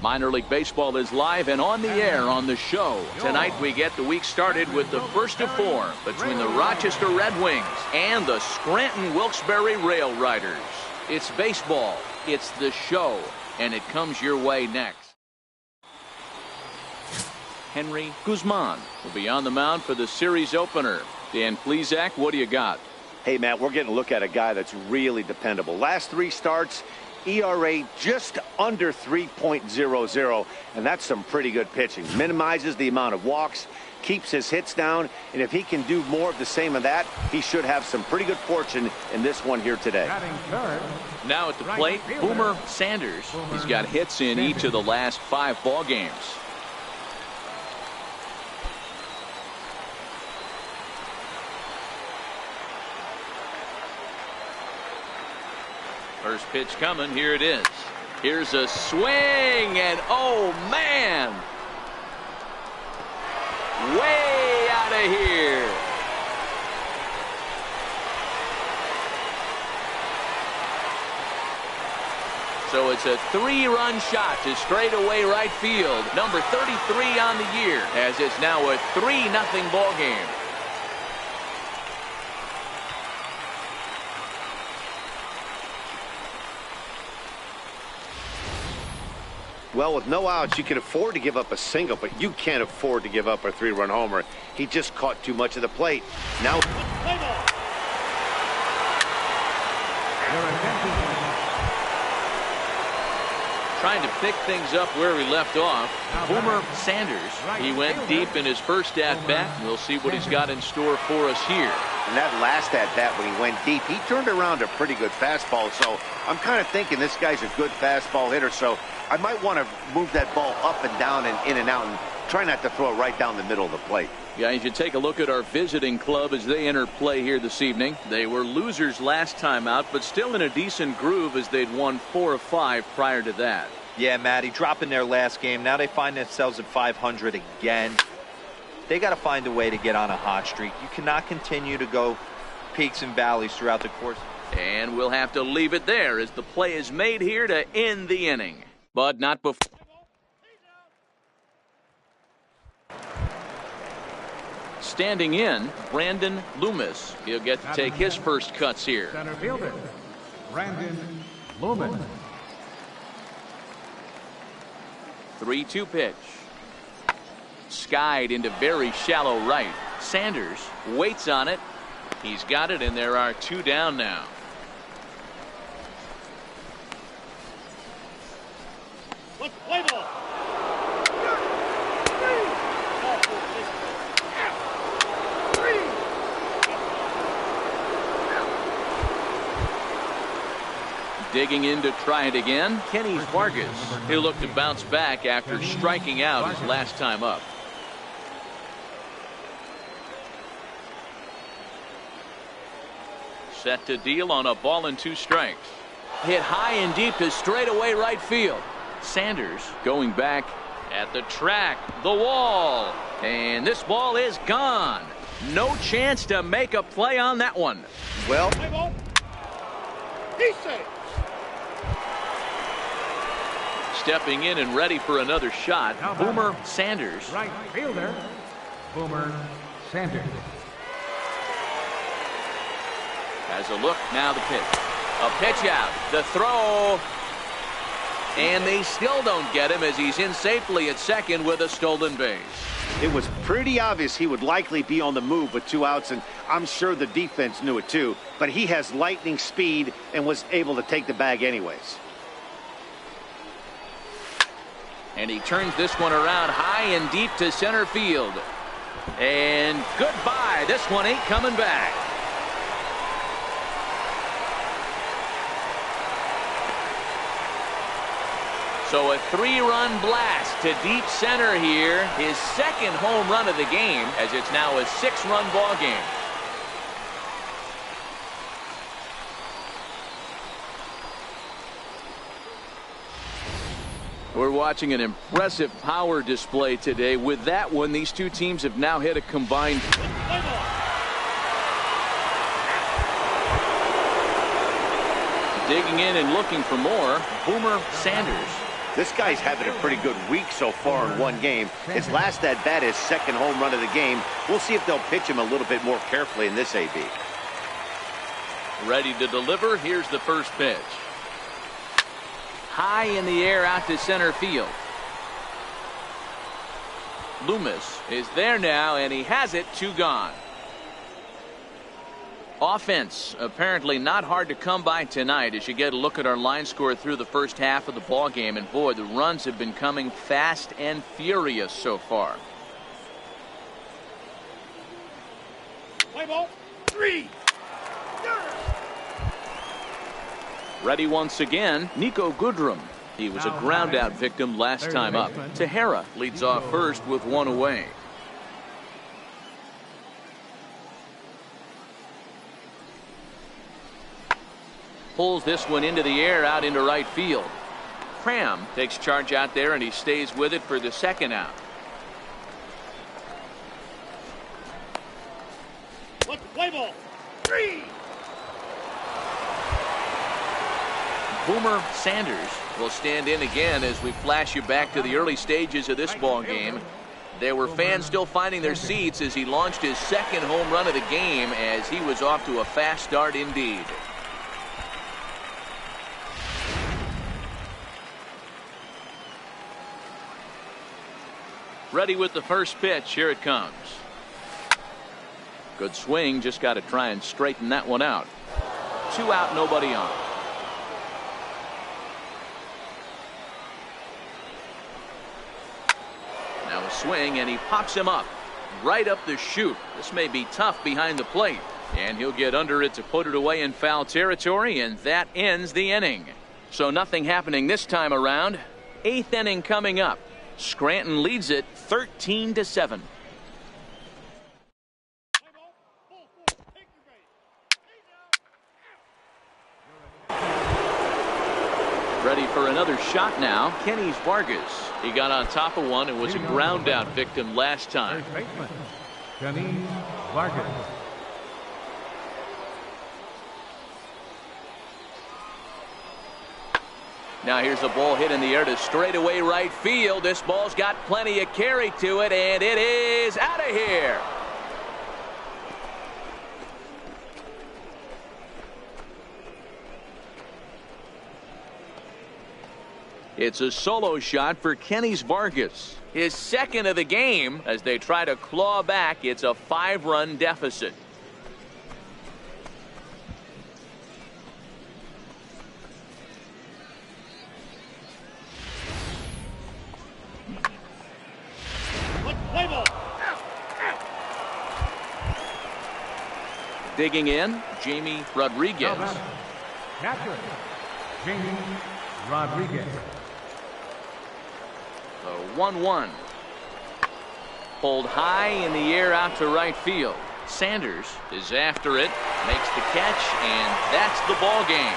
Minor League Baseball is live and on the air on the show. Tonight we get the week started with the first of four between the Rochester Red Wings and the Scranton Wilkes-Barre Rail Riders. It's baseball, it's the show, and it comes your way next. Henry Guzman will be on the mound for the series opener. Dan Plesac, what do you got? Hey, Matt, we're getting a look at a guy that's really dependable. Last 3 starts, ERA just under 3.00, and that's some pretty good pitching. Minimizes the amount of walks, keeps his hits down, and if he can do more of the same of that, he should have some pretty good fortune in this one here today. Now at the plate, Boomer Sanders. He's got hits in each of the last 5 ball games. First pitch coming. Here it is. Here's a swing, and oh man, way out of here. So it's a 3-run shot to straightaway right field. Number 33 on the year, as it's now a 3-0 ball game. Well, with no outs, you can afford to give up a single, but you can't afford to give up a 3-run homer. He just caught too much of the plate. Now, trying to pick things up where he left off, Boomer Sanders. He went deep in his first at-bat. We'll see what he's got in store for us here. And that last at-bat when he went deep, he turned around a pretty good fastball. So I'm kind of thinking this guy's a good fastball hitter. So I might want to move that ball up and down and in and out and try not to throw it right down the middle of the plate. Yeah, you should take a look at our visiting club as they enter play here this evening. They were losers last time out, but still in a decent groove as they'd won 4 of 5 prior to that. Yeah, Matty, dropping their last game. Now they find themselves at 500 again. They got to find a way to get on a hot streak. You cannot continue to go peaks and valleys throughout the course. And we'll have to leave it there as the play is made here to end the inning. But not before. Standing in, Brandon Loomis. He'll get to take his first cuts here. Center fielder, Brandon Loomis. 3-2 pitch. Skied into very shallow right. Sanders waits on it. He's got it, and there are 2 down now. Let's play ball. Digging in to try it again, Kenny Vargas. He'll look to bounce back after striking out his last time up. Set to deal on a ball and 2 strikes. Hit high and deep to straightaway right field. Sanders going back at the track, the wall, and this ball is gone. No chance to make a play on that one. Well, He's safe. Stepping in and ready for another shot, Boomer Sanders. Right fielder, Boomer Sanders. Has a look, now the pitch. A pitch out, the throw, and they still don't get him as he's in safely at second with a stolen base. it was pretty obvious he would likely be on the move with 2 outs, and I'm sure the defense knew it too, but he has lightning speed and was able to take the bag anyways. And he turns this one around high and deep to center field. And goodbye. This one ain't coming back. So a 3-run blast to deep center here. His second home run of the game, as it's now a 6-run ball game. We're watching an impressive power display today. With that one, these two teams have now hit a combined. Digging in and looking for more, Boomer Sanders. This guy's having a pretty good week so far in one game. His last at bat, his second home run of the game. We'll see if they'll pitch him a little bit more carefully in this AB. Ready to deliver. Here's the first pitch. High in the air out to center field. Loomis is there now, and he has it. 2 gone. Offense apparently not hard to come by tonight as you get a look at our line score through the first half of the ball game, and boy, the runs have been coming fast and furious so far. Play ball. 3. Ready once again, Nico Goodrum. He was a ground out victim last time up. Tejera leads off first with 1 away. Pulls this one into the air out into right field. Cram takes charge out there, and he stays with it for the second out. Let's play ball. 3. Boomer Sanders will stand in again as we flash you back to the early stages of this ball game. There were fans still finding their seats as he launched his second home run of the game, as he was off to a fast start indeed. Ready with the first pitch. Here it comes. Good swing. Just got to try and straighten that one out. 2 out, nobody on. Now a swing, and he pops him up right up the chute. This may be tough behind the plate, and he'll get under it to put it away in foul territory, and that ends the inning. So nothing happening this time around. 8th inning coming up. Scranton leads it 13-7. Ready for another shot now. Kenny Vargas. He got on top of one and was a ground out victim last time. Kenny Vargas. Now here's a ball hit in the air to straightaway right field. This ball's got plenty of carry to it, and it is out of here. It's a solo shot for Kenny Vargas. His second of the game as they try to claw back. It's a 5-run deficit. Digging in, Jamie Rodriguez. Catcher, Jamie Rodriguez. The 1-1. Pulled high in the air out to right field. Sanders is after it, makes the catch, and that's the ball game.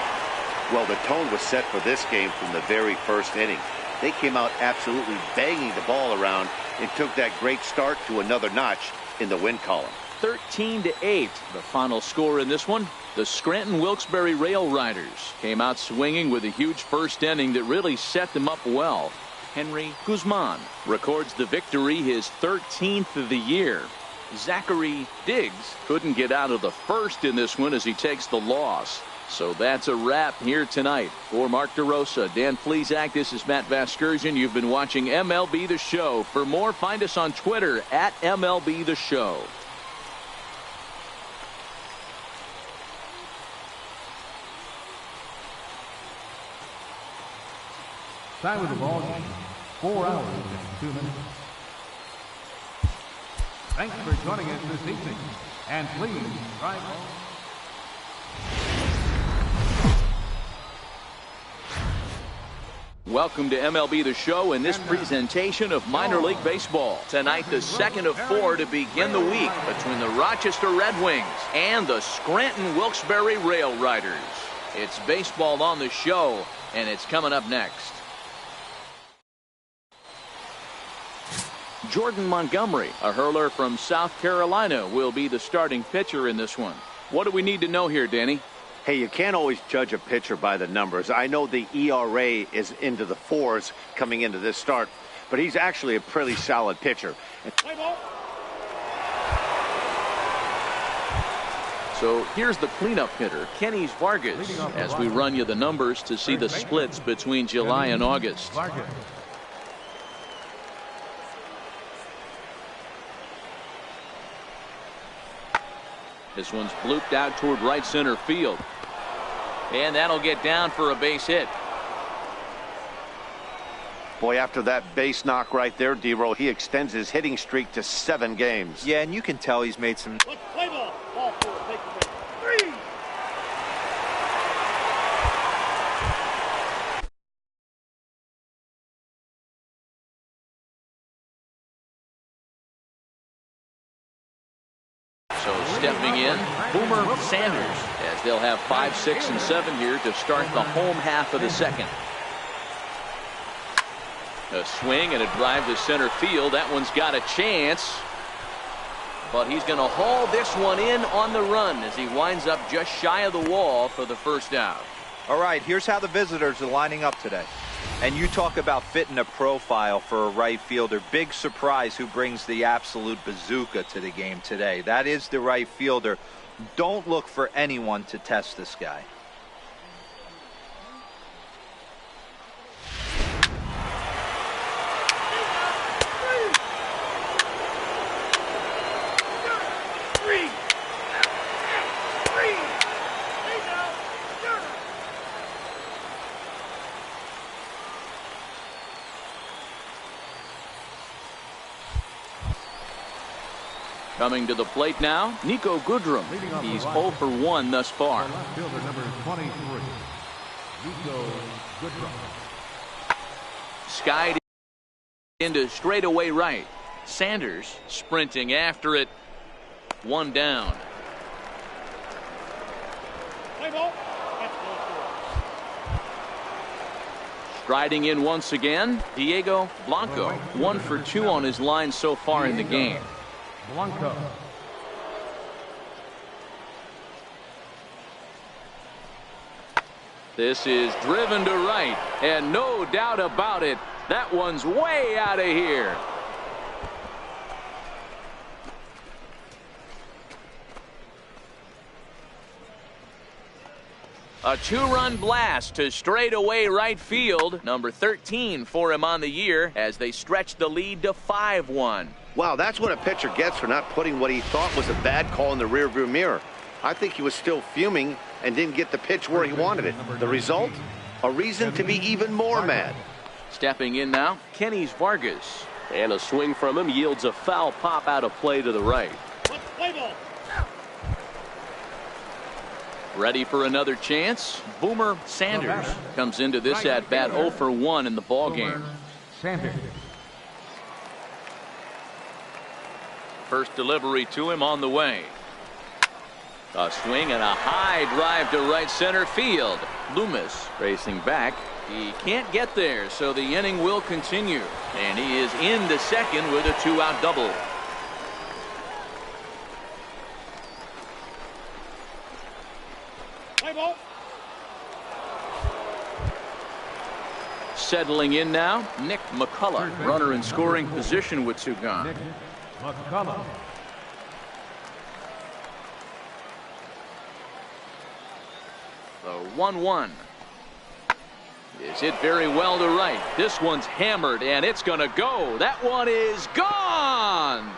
Well, the tone was set for this game from the very first inning. They came out absolutely banging the ball around and took that great start to another notch in the win column. 13-8, the final score in this one. The Scranton Wilkes-Barre Rail Riders came out swinging with a huge first inning that really set them up well. Henry Guzman records the victory, his 13th of the year. Zachary Diggs couldn't get out of the first in this one as he takes the loss. So that's a wrap here tonight. For Mark DeRosa, Dan Plesac, this is Matt Vasgersian. You've been watching MLB The Show. For more, find us on Twitter at MLB The Show. Time of the ball game, 4 hours and 2 minutes. Thanks for joining us this evening, and please drive home. Welcome to MLB The Show in this presentation of minor league baseball. Tonight, the second of 4 to begin the week between the Rochester Red Wings and the Scranton Wilkes-Barre Rail Riders. It's baseball on the show, and it's coming up next. Jordan Montgomery, a hurler from South Carolina, will be the starting pitcher in this one. What do we need to know here, Danny? Hey, you can't always judge a pitcher by the numbers. I know the ERA is into the 4s coming into this start, but he's actually a pretty solid pitcher. Play ball. So here's the cleanup hitter, Kenny Vargas, as we run you the numbers to see the splits between July and August. This one's blooped out toward right center field. And that'll get down for a base hit. Boy, after that base knock right there, D-Roll, he extends his hitting streak to 7 games. Yeah, and you can tell he's made some. Let's play ball. Ball 4. Take the pitch. 3. So stepping in, Boomer Sanders, as they'll have 5, 6, and 7 here to start the home half of the second. A swing and a drive to center field. That one's got a chance. But he's going to haul this one in on the run as he winds up just shy of the wall for the first out. All right, here's how the visitors are lining up today. And you talk about fitting a profile for a right fielder. Big surprise who brings the absolute bazooka to the game today. That is the right fielder. Don't look for anyone to test this guy. Coming to the plate now, Nico Goodrum. He's 0 for 1 thus far. Left fielder number 23, Nico Goodrum. Skied into straightaway right. Sanders sprinting after it. 1 down. Play ball. That's ball 4. Striding in once again, Diego Blanco. 1 for 2 on his line so far in the game. Blanco. This is driven to right, and no doubt about it, that one's way out of here. A 2-run blast to straightaway right field. Number 13 for him on the year as they stretch the lead to 5-1. Wow, that's what a pitcher gets for not putting what he thought was a bad call in the rearview mirror. I think he was still fuming and didn't get the pitch where he wanted it. The result? A reason to be even more mad. Stepping in now, Kenny Vargas. And a swing from him yields a foul pop out of play to the right. Let's play ball. Ready for another chance? Boomer Sanders comes into this at bat 0 for 1 in the ball game. Sanders. First delivery to him on the way. A swing and a high drive to right center field. Loomis racing back. He can't get there, so the inning will continue. And he is into second with a 2-out double. Play ball. Settling in now, Nick McCullough, runner in scoring position with 2 gone. Nick McCullough. The 1-1 is hit very well to right. This one's hammered and it's going to go. That one is gone.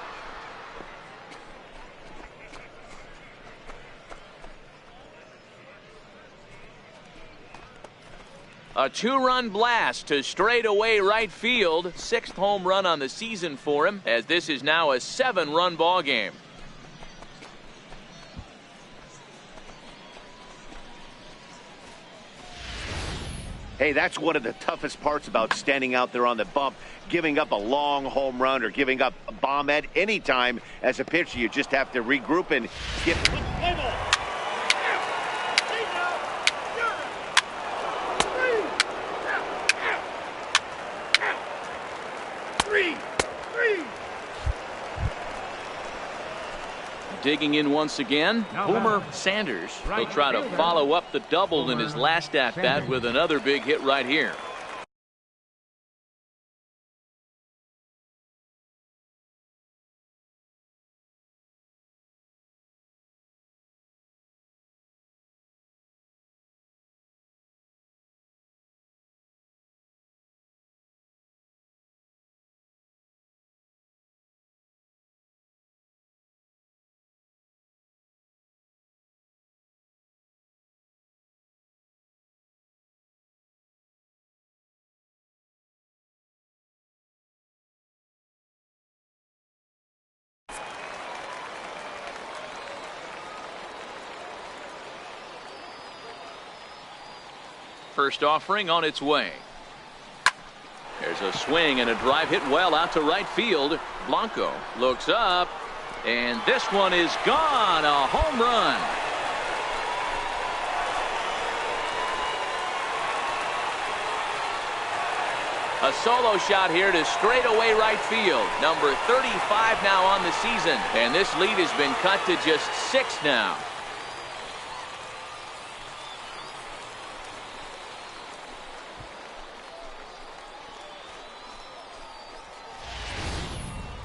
A 2-run blast to straightaway right field. 6th home run on the season for him, as this is now a 7-run ball game. Hey, that's one of the toughest parts about standing out there on the bump. Giving up a long home run or giving up a bomb at any time as a pitcher. You just have to regroup and get. Let's play ball. digging in once again, Boomer Sanders. He'll try to follow up the double in his last at-bat with another big hit right here. First offering on its way. There's a swing and a drive hit well out to right field. Blanco looks up, and this one is gone. A home run. A solo shot here to straightaway right field. Number 35 now on the season, and this lead has been cut to just 6 now.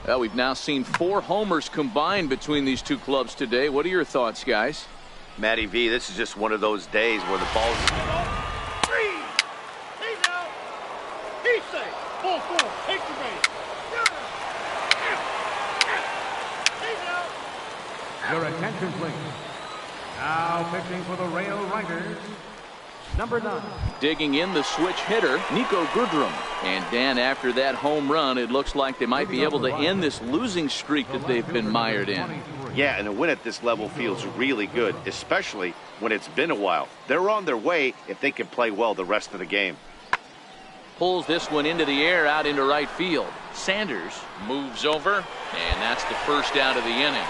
Well, we've now seen 4 homers combined between these two clubs today. What are your thoughts, guys? Matty V, this is just one of those days where the ball's... He's out. He's safe. Ball 4. Take the base. He's out. Your attention, please. Now pitching for the Rail Riders, number 9. Digging in the switch hitter, Nico Goodrum. And Dan, after that home run, it looks like they might be able to end this losing streak that they've been mired in. Yeah, and a win at this level feels really good, especially when it's been a while. They're on their way if they can play well the rest of the game. Pulls this one into the air out into right field. Sanders moves over, and that's the first out of the inning.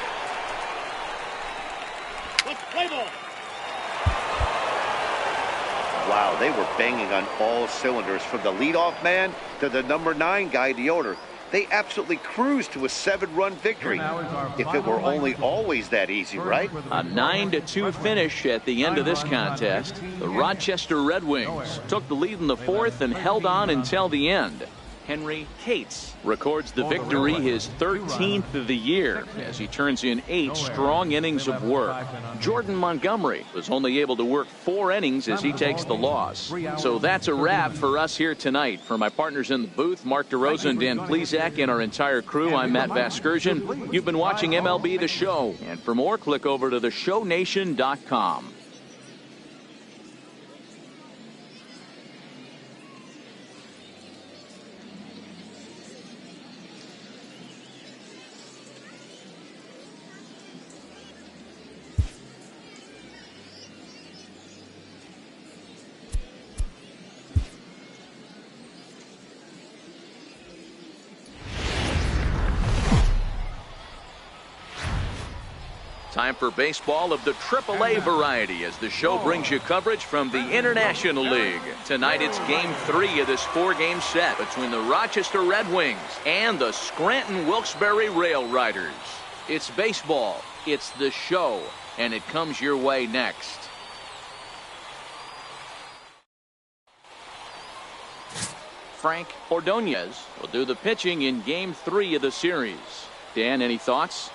Let's play ball. Wow, they were banging on all cylinders, from the leadoff man to the number 9 guy, the order. They absolutely cruised to a 7-run victory. If it were only always that easy, right? A 9-2 finish at the end of this contest. The Rochester Red Wings took the lead in the 4th and held on until the end. Henry Cates records the victory, his 13th of the year, as he turns in 8 strong innings of work. Jordan Montgomery was only able to work 4 innings as he takes the loss. So that's a wrap for us here tonight. For my partners in the booth, Mark DeRosa and Dan Plesac, and our entire crew, I'm Matt Vasgersian. You've been watching MLB The Show. And for more, click over to theshownation.com. Time for baseball of the AAA variety as the show brings you coverage from the International League. Tonight it's Game 3 of this 4-game set between the Rochester Red Wings and the Scranton Wilkes-Barre Rail Riders. It's baseball, it's the show, and it comes your way next. Frank Ordonez will do the pitching in Game 3 of the series. Dan, any thoughts?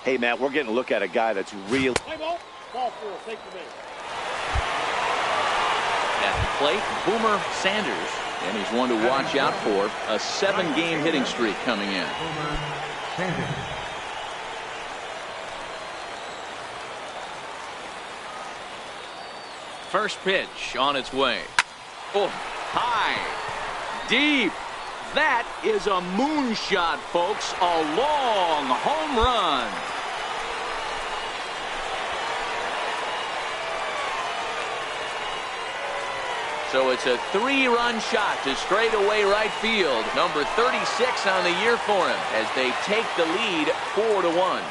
Hey, Matt, we're getting a look at a guy that's real. Play ball. Ball 4. Take the base. At the plate, Boomer Sanders. And he's one to watch out for. A 7-game hitting streak coming in. First pitch on its way. Oh, high. Deep. That is a moonshot, folks. A long home run. So it's a 3-run shot to straightaway right field. Number 36 on the year for him as they take the lead 4-1.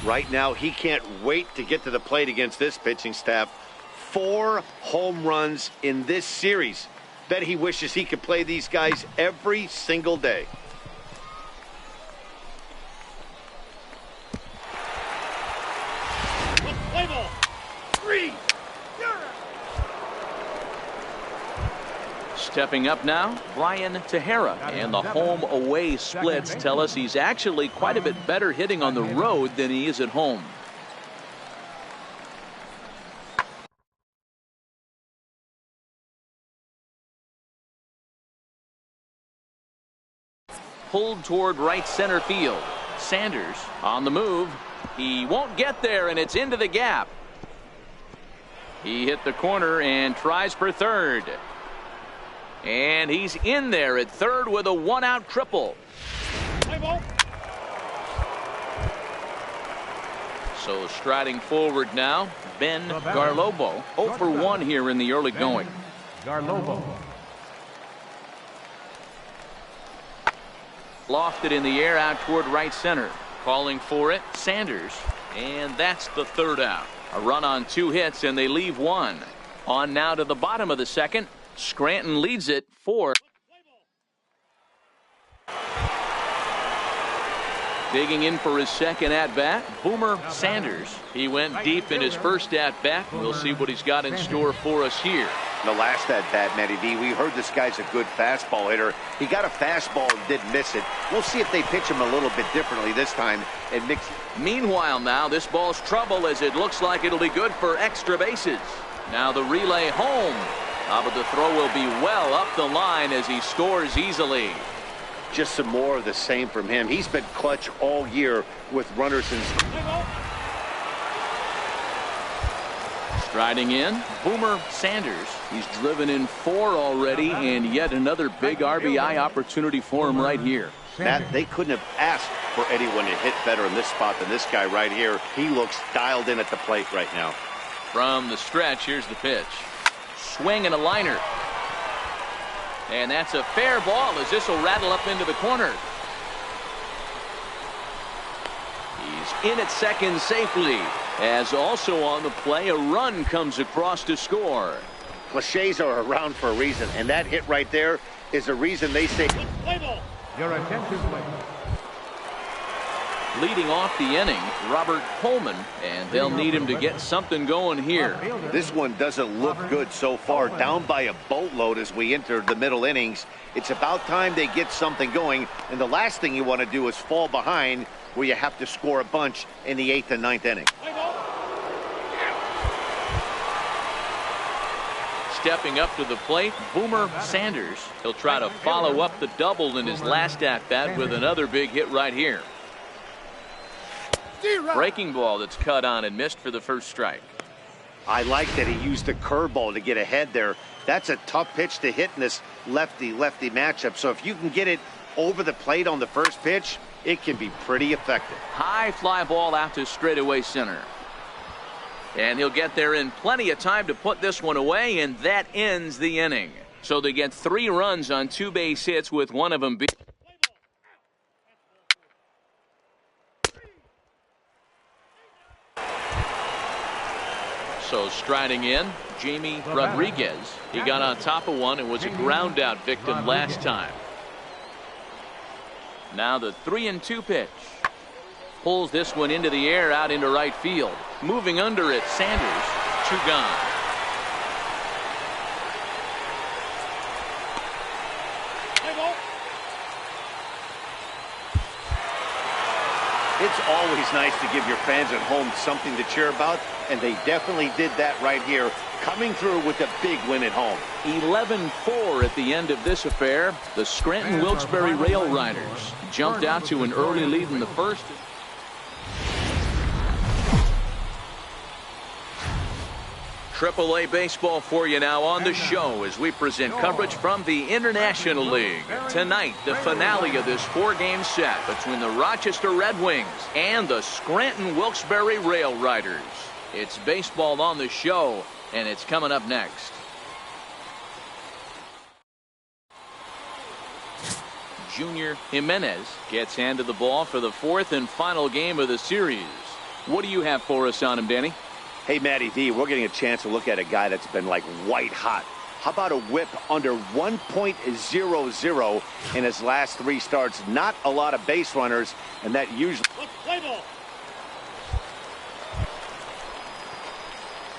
Right now, he can't wait to get to the plate against this pitching staff. 4 home runs in this series. Bet he wishes he could play these guys every single day. Play ball. 3. Stepping up now, Brian Tejera. And the home-away splits tell us he's actually quite a bit better hitting on the road than he is at home. Pulled toward right center field. Sanders on the move. He won't get there, and it's into the gap. He hit the corner and tries for third. And he's in there at third with a one-out triple. So striding forward now, Ben Garlobo. 0 for 1 here in the early going. Garlobo. Lofted in the air out toward right center. Calling for it, Sanders. And that's the third out. A run on 2 hits, and they leave 1. On now to the bottom of the second. Scranton leads it 4. Digging in for his second at-bat, Boomer Sanders. He went deep in his first at-bat. We'll see what he's got in store for us here. The last at-bat, Matty V, we heard this guy's a good fastball hitter. He got a fastball and didn't miss it. We'll see if they pitch him a little bit differently this time and mix. Meanwhile now, this ball's trouble as it looks like it'll be good for extra bases. Now the relay home. But the throw will be well up the line as he scores easily. Just some more of the same from him. He's been clutch all year with runners in. Striding in, Boomer Sanders. He's driven in 4 already, and yet another big RBI opportunity for him right here. Matt, they couldn't have asked for anyone to hit better in this spot than this guy right here. He looks dialed in at the plate right now. From the stretch, here's the pitch. Swing and a liner. And that's a fair ball as this will rattle up into the corner. He's in at second safely. As also on the play, a run comes across to score. Cliches are around for a reason, and that hit right there is a reason they say. Your attention, please. Leading off the inning, Robert Coleman, and they'll need him to get something going here. This one doesn't look good so far. Down by a boatload as we enter the middle innings. It's about time they get something going, and the last thing you want to do is fall behind where you have to score a bunch in the 8th and 9th inning. Stepping up to the plate, Boomer Sanders. He'll try to follow up the double in his last at-bat with another big hit right here. Breaking ball that's cut on and missed for the first strike. I like that he used the curveball to get ahead there. That's a tough pitch to hit in this lefty-lefty matchup. So if you can get it over the plate on the first pitch, it can be pretty effective. High fly ball out to straightaway center. And he'll get there in plenty of time to put this one away, and that ends the inning. So they get 3 runs on 2 base hits, with one of them being. So striding in, Jamie Rodriguez. He got on top of one and was a ground out victim last time. Now the 3-2 pitch. Pulls this one into the air out into right field. Moving under it, Sanders. 2 gone. It's always nice to give your fans at home something to cheer about, and they definitely did that right here, coming through with a big win at home. 11-4 at the end of this affair. The Scranton Wilkes-Barre Rail Riders jumped out to an early lead in the first. AAA baseball for you now on the show as we present coverage from the International League. Tonight, the finale of this 4-game set between the Rochester Red Wings and the Scranton Wilkes-Barre Rail Riders. It's baseball on the show, and it's coming up next. Junior Jimenez gets handed the ball for the 4th and final game of the series. What do you have for us on him, Danny? Hey, Matty V, we're getting a chance to look at a guy that's been like white hot How about a whip under 1.00 in his last 3 starts? Not a lot of base runners, and that usually... Play ball.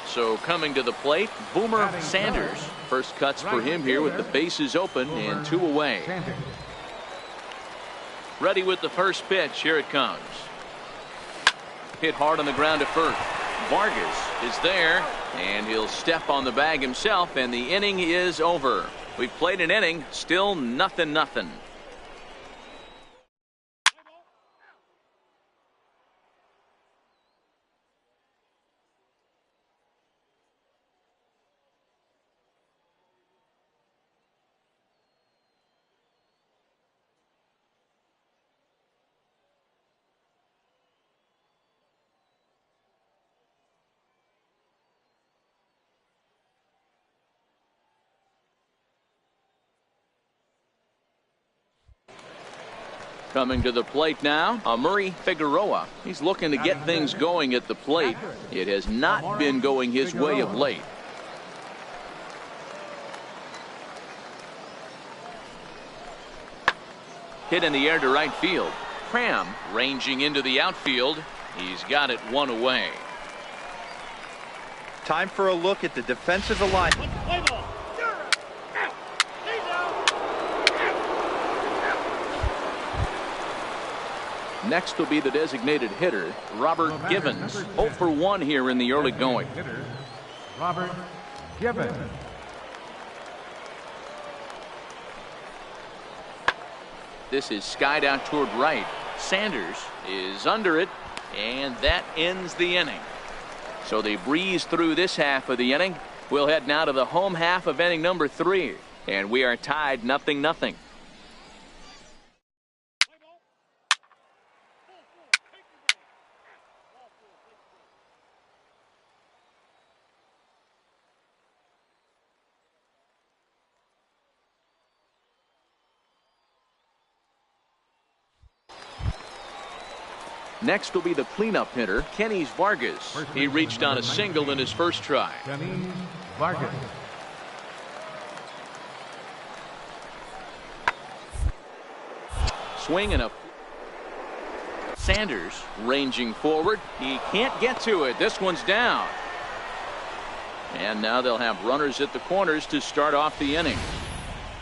So coming to the plate, Boomer Sanders. First cuts for him here with the bases open and 2 away. Ready with the first pitch. Here it comes. Hit hard on the ground to first. Vargas is there, and he'll step on the bag himself, and the inning is over. We've played an inning, still nothing. Coming to the plate now, Murray Figueroa. He's looking to get things going at the plate. It has not been going his way of late. Hit in the air to right field. Cram ranging into the outfield. He's got it 1 away. Time for a look at the defensive alignment. Play ball. Next will be the designated hitter, Robert Givens. 0 for 1 here in the early going. Robert Givens. This is skied out toward right. Sanders is under it, and that ends the inning. So they breeze through this half of the inning. We'll head now to the home half of inning number 3, and we are tied 0-0. Next will be the cleanup hitter, Kenny Vargas. He reached on a single in his first try. Kenny Vargas. Swing and a... Sanders ranging forward. He can't get to it. This one's down. And now they'll have runners at the corners to start off the inning.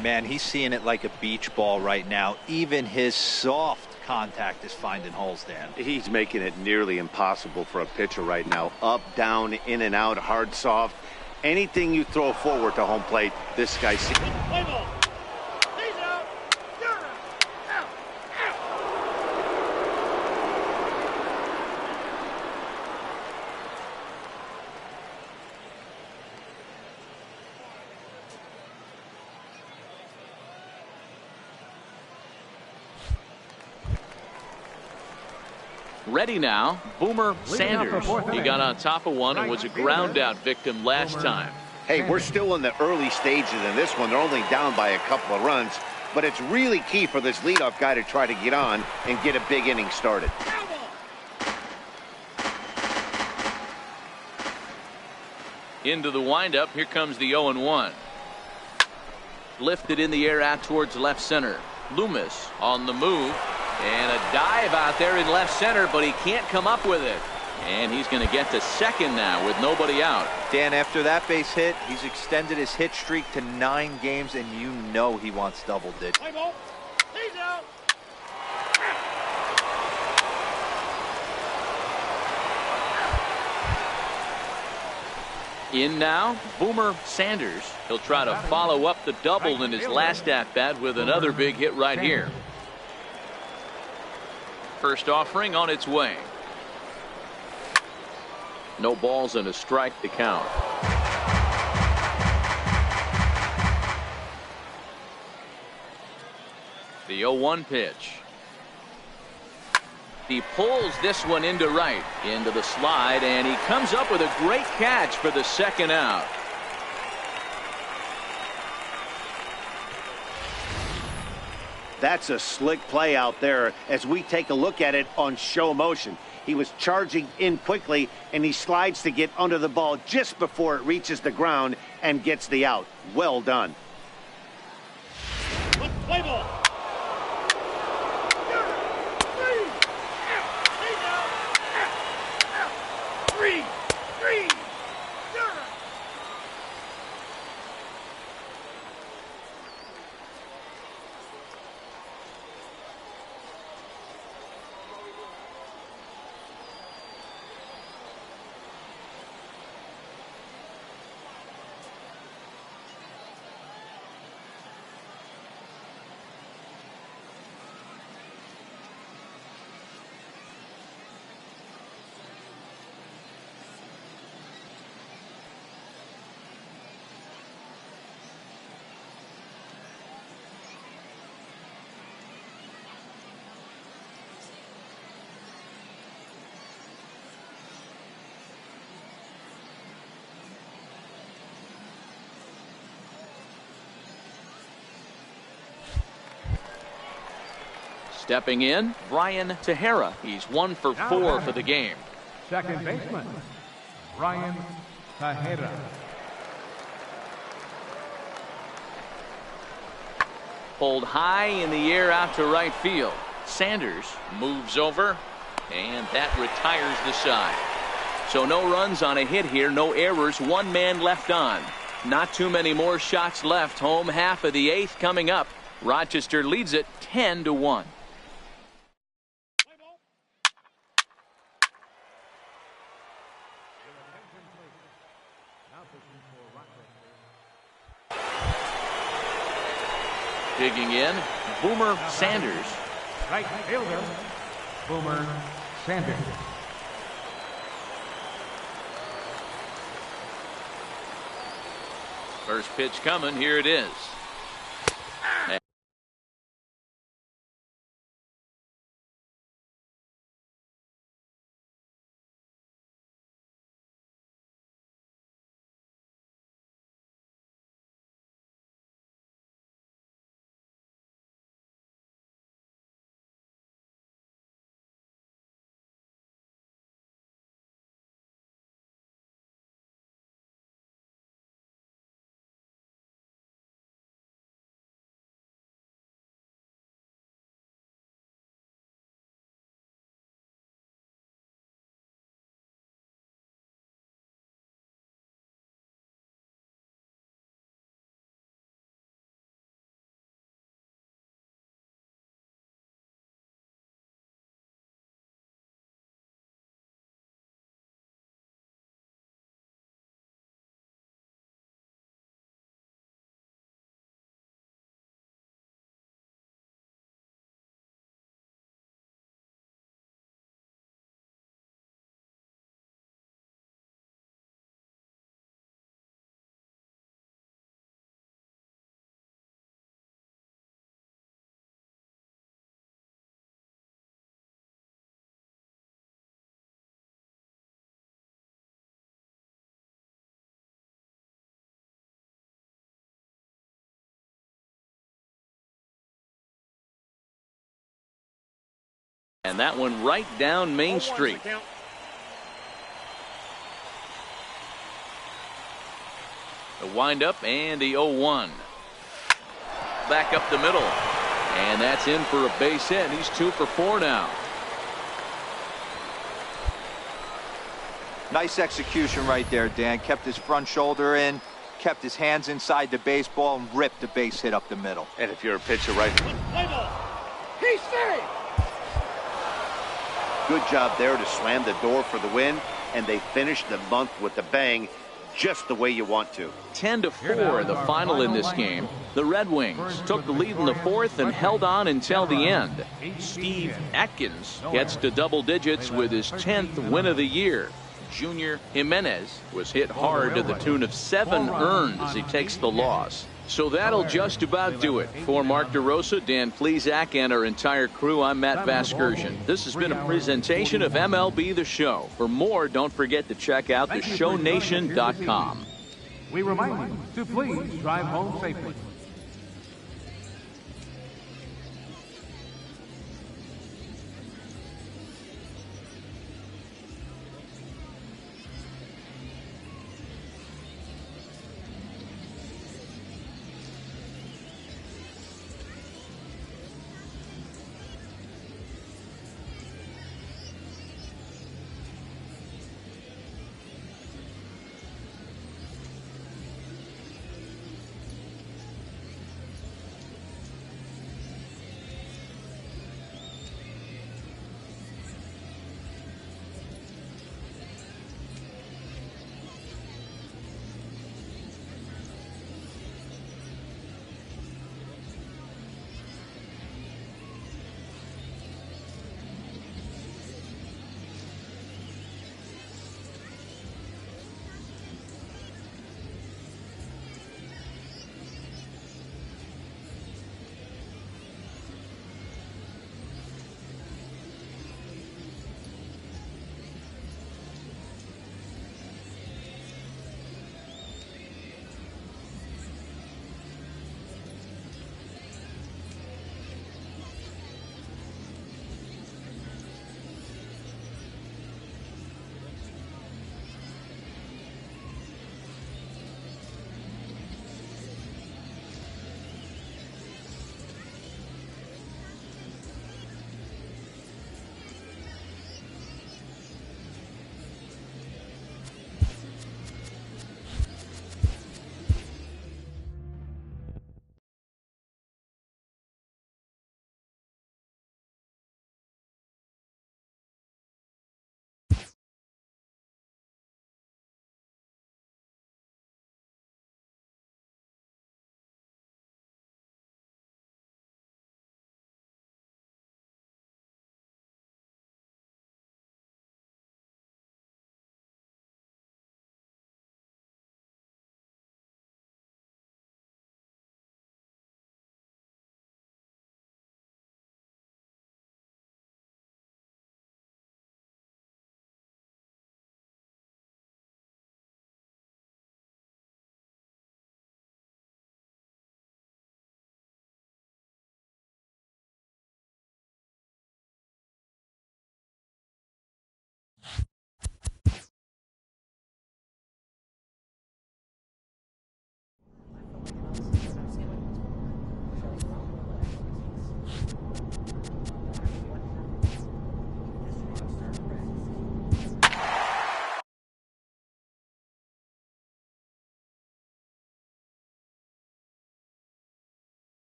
Man, he's seeing it like a beach ball right now. Even his soft contact is finding holes, Dan. He's making it nearly impossible for a pitcher right now. Up, down, in and out, hard, soft. Anything you throw forward to home plate, this guy's... Play ball. He's out. You're out. Out. Ready now, Boomer Sanders. He got on top of one and was a ground out victim last time. Hey, we're still in the early stages in this one. They're only down by a couple of runs, but it's really key for this leadoff guy to try to get on and get a big inning started. Into the windup, here comes the 0-1. Lifted in the air out towards left center. Loomis on the move. And a dive out there in left center, but he can't come up with it. And he's going to get to second now with nobody out. Dan, after that base hit, he's extended his hit streak to 9 games, and you know he wants double digits. Play ball. He's out. In now, Boomer Sanders. He'll try to follow up the double in his last at-bat with another big hit right here. First offering on its way. No balls and a strike to count. The 0-1 pitch. He pulls this one into right, into the slide, and he comes up with a great catch for the second out. That's a slick play out there as we take a look at it on show motion. He was charging in quickly, and he slides to get under the ball just before it reaches the ground and gets the out. Well done. Play ball. Three. Stepping in, Brian Tejera. He's 1 for 4 for the game. Second baseman, Brian Tejera. Pulled high in the air out to right field. Sanders moves over, and that retires the side. So no runs on a hit here, no errors, 1 man left on. Not too many more shots left. Home half of the 8th coming up. Rochester leads it 10-1. Digging in, Boomer Sanders. Right fielder, Boomer Sanders. First pitch coming, here it is. And that one right down Main Street. The windup and the 0-1. Back up the middle. And that's in for a base hit. He's 2 for 4 now. Nice execution right there, Dan. Kept his front shoulder in, kept his hands inside the baseball, and ripped the base hit up the middle. And if you're a pitcher, right? Play ball. He's safe. Good job there to slam the door for the win, and they finished the month with a bang, just the way you want to. 10-4, the final in this game. The Red Wings took the lead in the 4th and held on until the end. Steve Atkins gets to double digits with his 10th win of the year. Junior Jimenez was hit hard to the tune of 7 earned as he takes the loss. So that'll just about do it. For Mark DeRosa, Dan Plesac, and our entire crew, I'm Matt Vasgersian. This has been a presentation of MLB The Show. For more, don't forget to check out theshownation.com. We remind you to please drive home safely.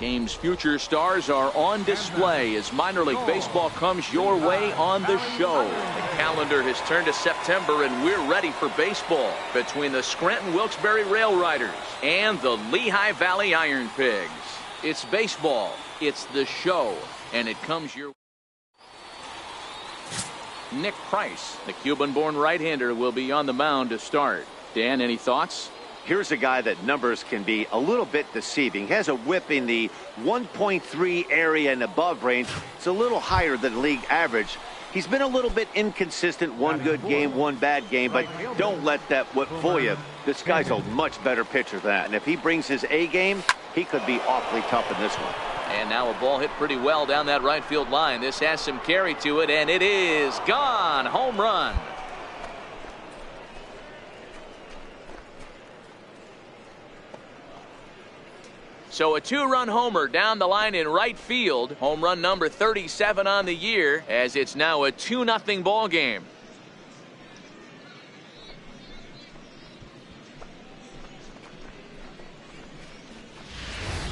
team's future stars are on display as minor league baseball comes your way on the show. The calendar has turned to September and we're ready for baseball between the Scranton Wilkes-Barre Rail Riders and the Lehigh Valley Iron Pigs. It's baseball, it's the show, and it comes your way. Nick Price, the Cuban-born right-hander, will be on the mound to start. Dan, any thoughts? Here's a guy that numbers can be a little bit deceiving. He has a whip in the 1.3 area and above range. It's a little higher than league average. He's been a little bit inconsistent. One good game, one bad game, but don't let that whip fool you. This guy's a much better pitcher than that. And if he brings his A game, he could be awfully tough in this one. And now a ball hit pretty well down that right field line. This has some carry to it, and it is gone. Home run. So a two-run homer down the line in right field. Home run number 37 on the year, as it's now a 2-0 ball game.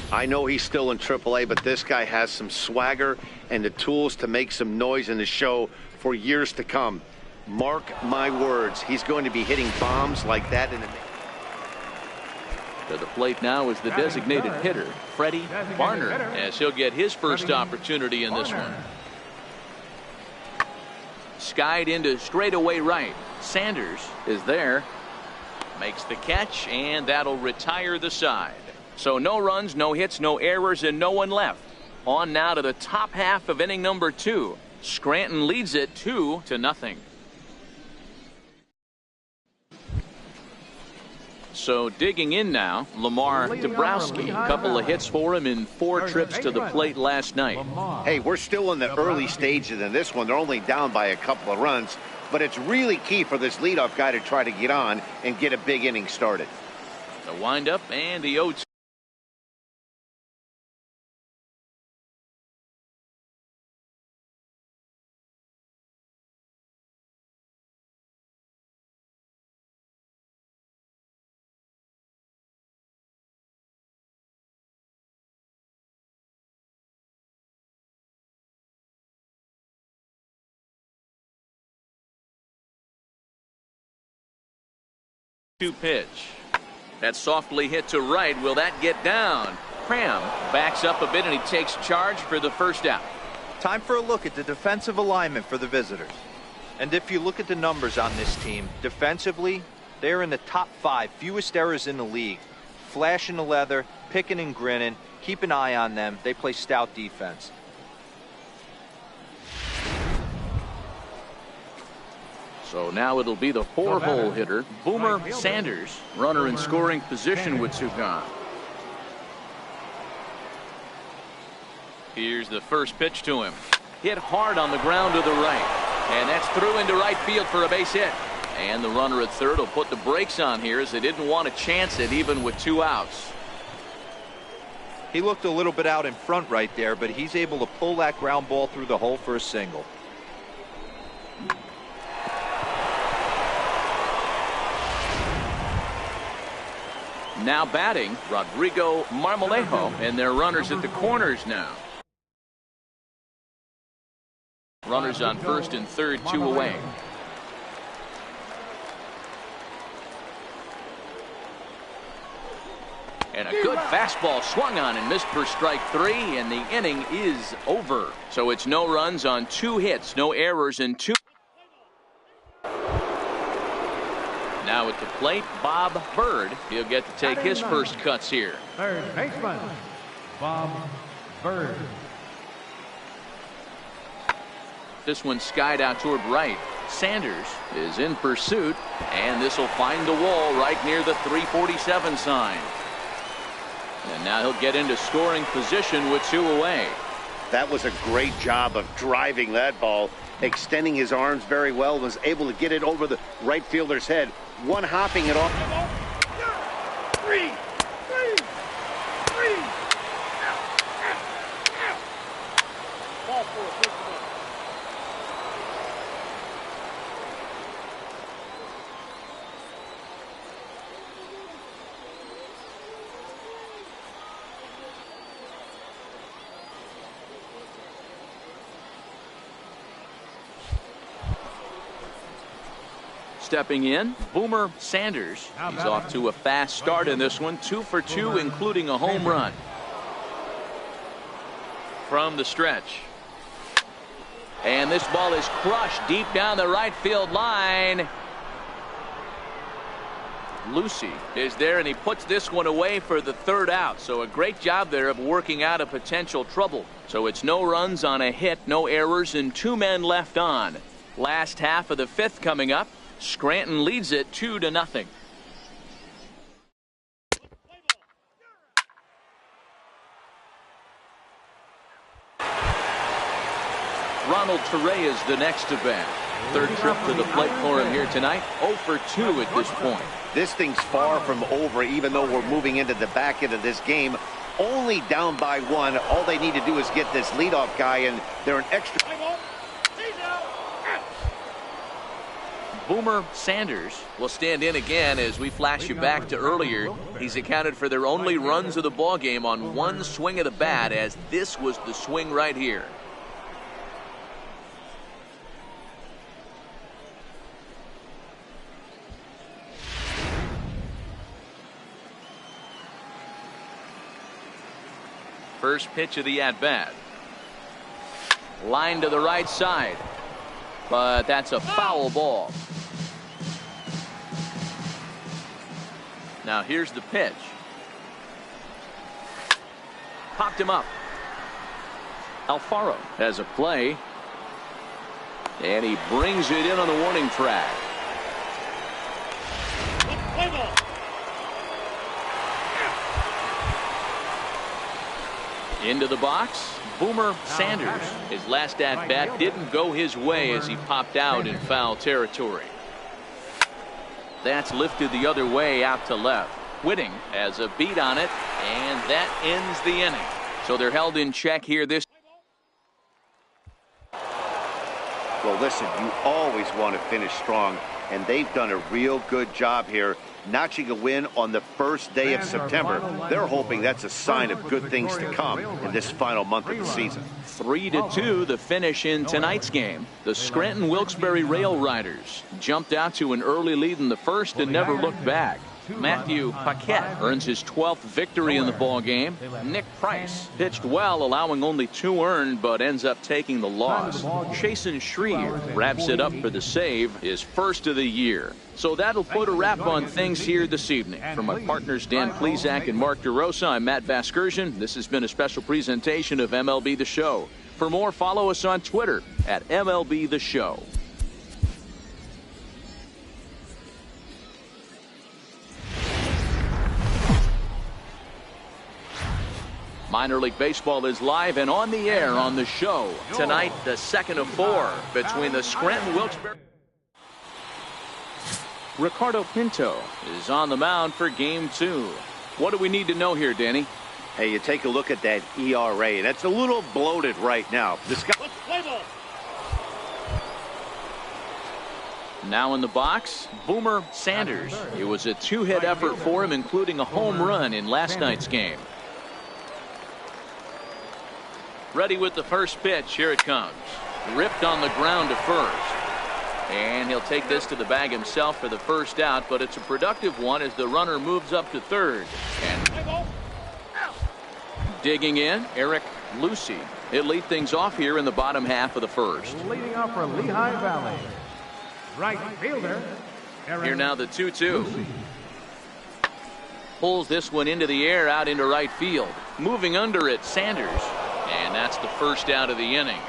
I know he's still in AAA, but this guy has some swagger and the tools to make some noise in the show for years to come. Mark my words, he's going to be hitting bombs like that in the... To the plate now is the designated hitter, Freddie Varner, as he'll get his first opportunity in this one. Skied into straightaway right. Sanders is there. Makes the catch, and that'll retire the side. So no runs, no hits, no errors, and no one left. On now to the top half of inning number 2. Scranton leads it 2-0. So digging in now, Lamar Dabrowski. A couple of hits for him in 4 trips to the plate last night. Hey, we're still in the early stages in this one. They're only down by a couple of runs, but it's really key for this leadoff guy to try to get on and get a big inning started. The windup and the 0-2. Pitch. That softly hit to right. Will that get down? Cram backs up a bit and he takes charge for the first out. Time for a look at the defensive alignment for the visitors. And if you look at the numbers on this team, defensively, they're in the top 5, fewest errors in the league. Flashing the leather, picking and grinning, keep an eye on them. They play stout defense. So now it'll be the 4-hole hitter, Boomer Sanders, runner in scoring position with 2 gone. Here's the first pitch to him. Hit hard on the ground to the right. And that's through into right field for a base hit. And the runner at third will put the brakes on here as they didn't want to chance it even with 2 outs. He looked a little bit out in front right there, but he's able to pull that ground ball through the hole for a single. Now batting, Rodrigo Marmolejo, and their runners at the corners now. Runners on first and third, 2 away. And a good fastball swung on and missed for strike 3, and the inning is over. So it's no runs on 2 hits, no errors, and 2. Now at the plate, Bob Bird. He'll get to take his first cuts here. Third baseman, Bob Bird. This one skied out toward right. Sanders is in pursuit, and this will find the wall right near the 347 sign. And now he'll get into scoring position with 2 away. That was a great job of driving that ball, extending his arms very well, was able to get it over the right fielder's head, one hopping it off. 3. Ball 4. Stepping in, Boomer Sanders. He's off to a fast start in this one, 2 for 2, including a home run. From the stretch. And this ball is crushed deep down the right field line. Lucy is there, and he puts this one away for the 3rd out. So a great job there of working out a potential trouble. So it's no runs on a hit, no errors, and 2 men left on. Last half of the 5th coming up. Scranton leads it 2-0. Ronald Torre is the next to bat. 3rd trip to the plate for him here tonight. 0 for 2 at this point. This thing's far from over, even though we're moving into the back end of this game. Only down by 1. All they need to do is get this leadoff guy, and they're an extra. Boomer Sanders will stand in again as we flash you back to earlier. He's accounted for their only runs of the ball game on 1 swing of the bat, as this was the swing right here. First pitch of the at-bat. Line to the right side. But that's a foul ball. Now here's the pitch. Popped him up. Alfaro has a play. And he brings it in on the warning track. Into the box, Boomer Sanders. His last at-bat didn't go his way as he popped out in foul territory. That's lifted the other way out to left. Whitting has a beat on it, and that ends the inning. So they're held in check here this. Well, listen, you always want to finish strong, and they've done a real good job here, notching a win on the first day of September. They're hoping that's a sign of good things to come in this final month of the season. 3-2 the finish in tonight's game. The Scranton Wilkes-Barre Rail Riders jumped out to an early lead in the first and never looked back. Matthew Paquette earns his 12th victory in the ball game. Nick Price pitched well, allowing only 2 earned, but ends up taking the loss. Chasen Shreve wraps it up for the save, his first of the year. So that'll put a wrap on things here this evening. From my partners Dan Plezak and Mark DeRosa, I'm Matt Vasgersian. This has been a special presentation of MLB The Show. For more, follow us on Twitter at MLB The Show. Minor League Baseball is live and on the air on the show. Tonight, the 2nd of 4 between the Scranton Wilkes-Barre. Ricardo Pinto is on the mound for Game 2. What do we need to know here, Danny? Hey, you take a look at that ERA. That's a little bloated right now. This guy. Now in the box, Boomer Sanders. It was a 2-hit effort for him, including a home run in last night's game. Ready with the first pitch. Here it comes. Ripped on the ground to first. And he'll take this to the bag himself for the first out, but it's a productive one as the runner moves up to third. And digging in, Eric Lucy. He'll lead things off here in the bottom half of the first. Leading off for Lehigh Valley, right fielder. Here now the 2-2. Pulls this one into the air out into right field. Moving under it, Sanders. And that's the first out of the inning.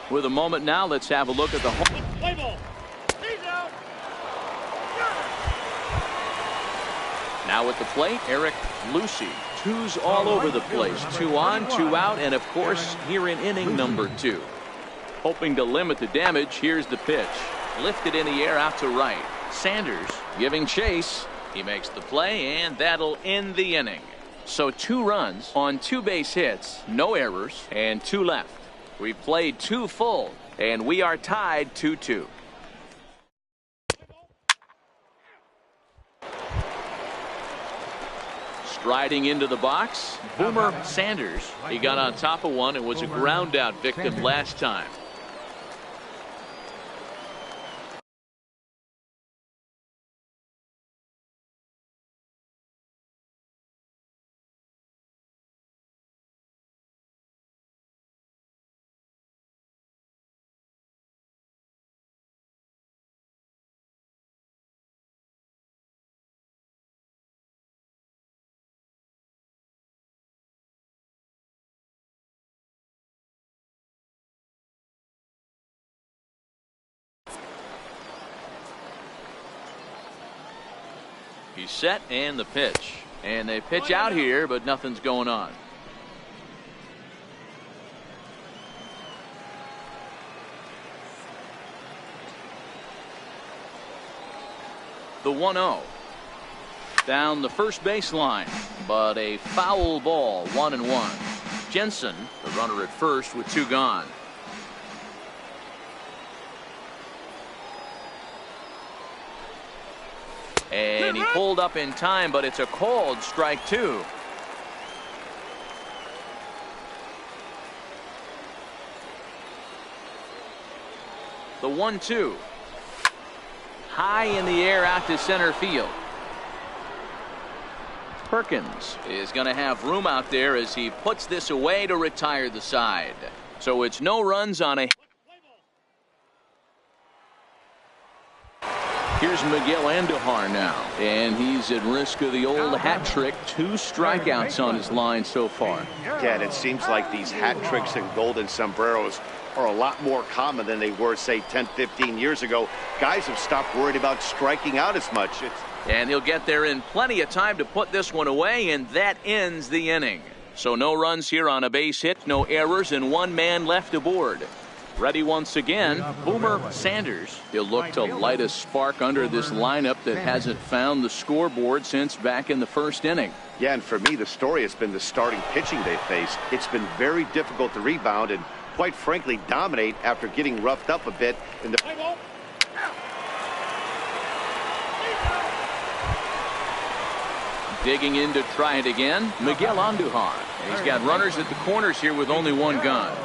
With a moment now, let's have a look at the home. Now at the plate, Eric Lucy. 2s all over the place. 2 on, 2 out, and of course, here in inning number 2. Hoping to limit the damage, here's the pitch. Lifted in the air out to right. Sanders giving chase. He makes the play, and that'll end the inning. So 2 runs on 2 base hits, no errors, and 2 left. We've played 2 full, and we are tied 2-2. Striding into the box, Boomer Sanders. He got on top of one and was a ground out victim last time. He's set and the pitch. And they pitch out here, but nothing's going on. The 1-0. Down the first baseline, but a foul ball, 1-1. Jensen, the runner at first with 2 gone. And he pulled up in time, but it's a called strike 2. The 1-2. High in the air out to center field. Perkins is going to have room out there as he puts this away to retire the side. So it's no runs on a. Here's Miguel Andujar now, and he's at risk of the old hat trick. 2 strikeouts on his line so far. Yeah, and it seems like these hat tricks and golden sombreros are a lot more common than they were, say, 10, 15 years ago. Guys have stopped worried about striking out as much. And he'll get there in plenty of time to put this one away, and that ends the inning. So no runs here on a base hit, no errors, and 1 man left aboard. Ready once again, Boomer Sanders. He'll look to light a spark under this lineup that hasn't found the scoreboard since back in the first inning. Yeah, and for me, the story has been the starting pitching they faced. It's been very difficult to rebound and, quite frankly, dominate after getting roughed up a bit in the. Digging in to try it again, Miguel Andujar. He's got runners at the corners here with only 1 gun.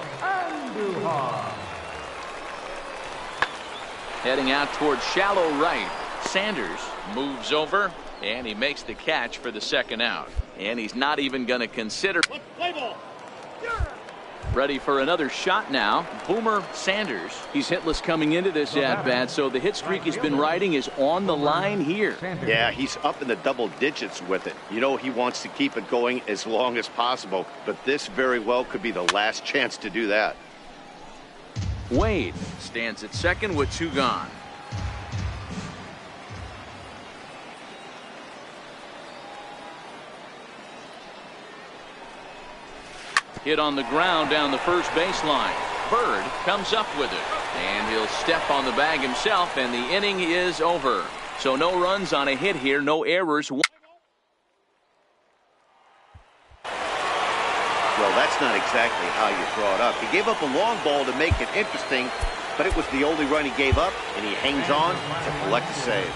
Heading out towards shallow right. Sanders moves over, and he makes the catch for the 2nd out. And he's not even going to consider. Ready for another shot now. Boomer Sanders. He's hitless coming into this at-bat, so the hit streak he's been riding is on the line here. Yeah, he's up in the double digits with it. You know he wants to keep it going as long as possible, but this very well could be the last chance to do that. Wade stands at second with 2 gone. Hit on the ground down the first baseline. Bird comes up with it, and he'll step on the bag himself, and the inning is over. So no runs on a hit here, no errors. Well, that's not exactly how you draw it up. He gave up a long ball to make it interesting, but it was the only run he gave up, and he hangs on to collect a save.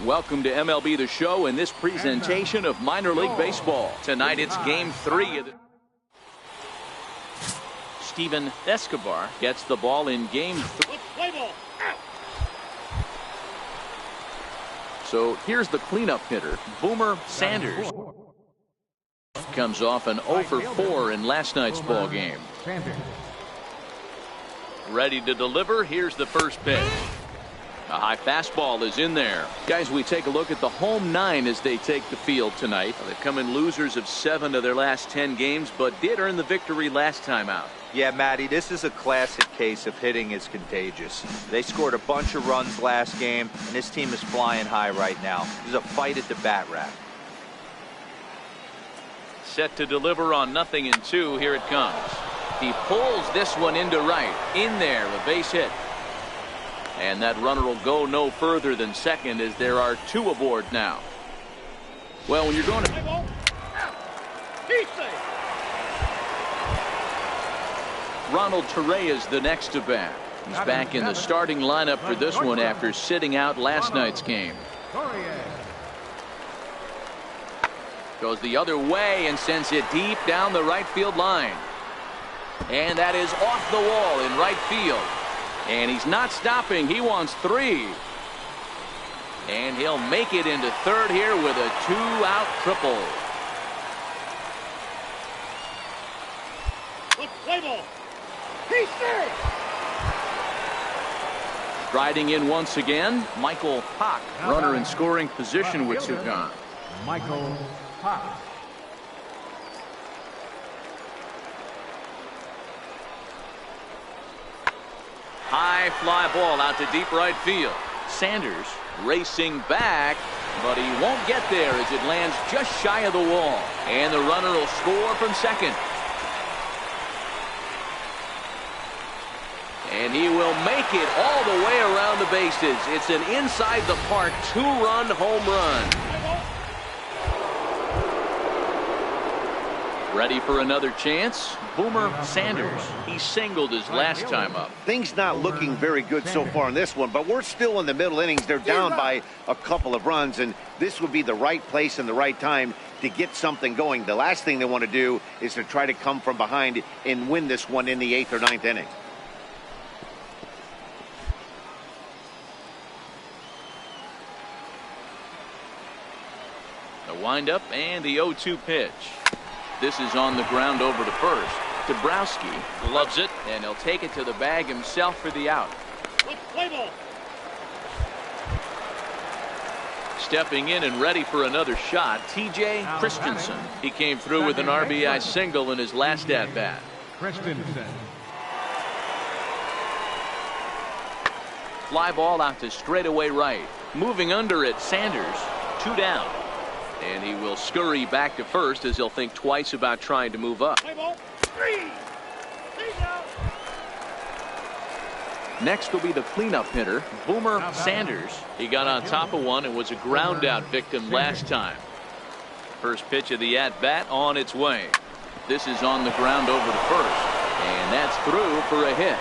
Welcome to MLB The Show and this presentation of minor league baseball. Tonight it's game 3 of the. Steven Escobar gets the ball in game 3. So here's the cleanup hitter, Boomer Sanders. Comes off an 0 for 4 in last night's ball game. Ready to deliver. Here's the first pitch. A high fastball is in there. Guys, we take a look at the home 9 as they take the field tonight. They've come in losers of 7 of their last 10 games, but did earn the victory last time out. Yeah, Matty, this is a classic case of hitting is contagious. They scored a bunch of runs last game, and this team is flying high right now. There's a fight at the bat rack. Set to deliver on 0-2. Here it comes. He pulls this one into right. In there, a base hit. And that runner will go no further than second as there are 2 aboard now. Well, when you're going to. Ronald Torreyes the next to bat. He's back in the starting lineup for this one after sitting out last night's game. Goes the other way and sends it deep down the right field line. And that is off the wall in right field. And he's not stopping. He wants 3. And he'll make it into third here with a 2-out triple. Striding in once again, Michael Hock, runner in scoring position with 2 gone. Michael Hock. High fly ball out to deep right field. Sanders racing back, but he won't get there as it lands just shy of the wall. And the runner will score from second. And he will make it all the way around the bases. It's an inside the park two-run home run. Ready for another chance? Boomer Sanders. He singled his last time up. Things not looking very good so far in this one, but we're still in the middle innings. They're down by a couple of runs, and this would be the right place and the right time to get something going. The last thing they want to do is to try to come from behind and win this one in the 8th or 9th inning. The windup and the 0-2 pitch. This is on the ground over to first. Dabrowski loves it, and he'll take it to the bag himself for the out. Play ball. Stepping in and ready for another shot, T.J. Christensen. He came through with an RBI single in his last at-bat. Christensen. Fly ball out to straightaway right. Moving under it, Sanders. 2 down. And he will scurry back to first as he'll think twice about trying to move up. Play ball. 3. Out. Next will be the cleanup hitter, Boomer Sanders. He got on top of one and was a ground out victim last time. First pitch of the at-bat on its way. This is on the ground over to first. And that's through for a hit.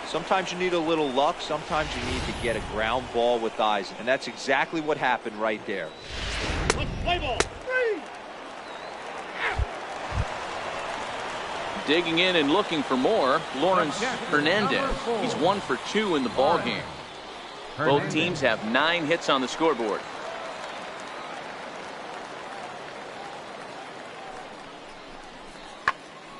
Sometimes you need a little luck. Sometimes you need to get a ground ball with eyes. And that's exactly what happened right there. Play ball. 3. Digging in and looking for more, Lawrence Hernandez. He's 1 for 2 in the ballgame. Both teams have 9 hits on the scoreboard.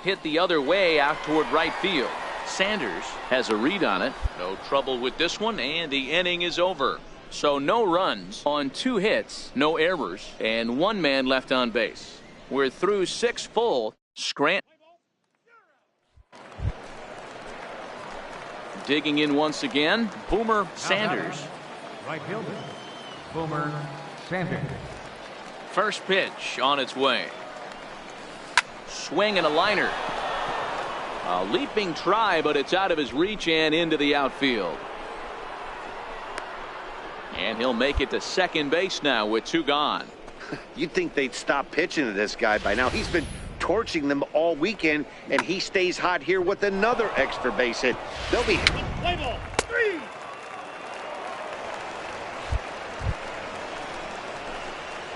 Hit the other way out toward right field. Sanders has a read on it. No trouble with this one, and the inning is over. So no runs on 2 hits, no errors, and 1 man left on base. We're through 6 full. Scranton digging in once again. Boomer Sanders. Right fielder, Boomer Sanders. First pitch on its way. Swing and a liner. A leaping try, but it's out of his reach and into the outfield. And he'll make it to second base now with 2 gone. You'd think they'd stop pitching to this guy by now. He's been torching them all weekend, and he stays hot here with another extra base hit. They'll be... Play ball. 3.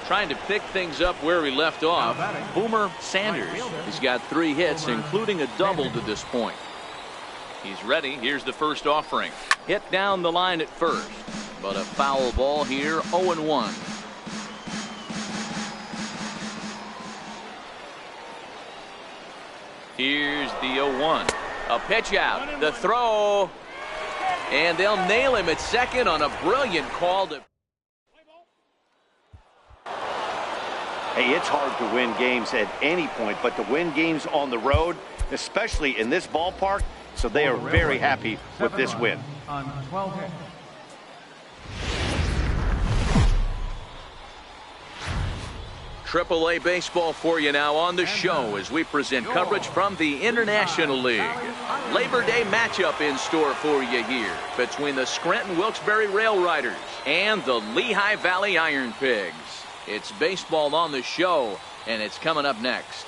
Trying to pick things up where we left off. Boomer Sanders. He's got 3 hits, including a double to this point. He's ready. Here's the first offering. Hit down the line at first, but a foul ball here. 0-1. Here's the 0-1. A pitch out. The throw. And they'll nail him at second on a brilliant call to... Hey, it's hard to win games at any point, but to win games on the road, especially in this ballpark, so they are very happy with this win. On 12 hits. Triple-A baseball for you now on the show as we present coverage from the International League. Labor Day matchup in store for you here between the Scranton Wilkes-Barre Rail Riders and the Lehigh Valley Iron Pigs. It's baseball on the show, and it's coming up next.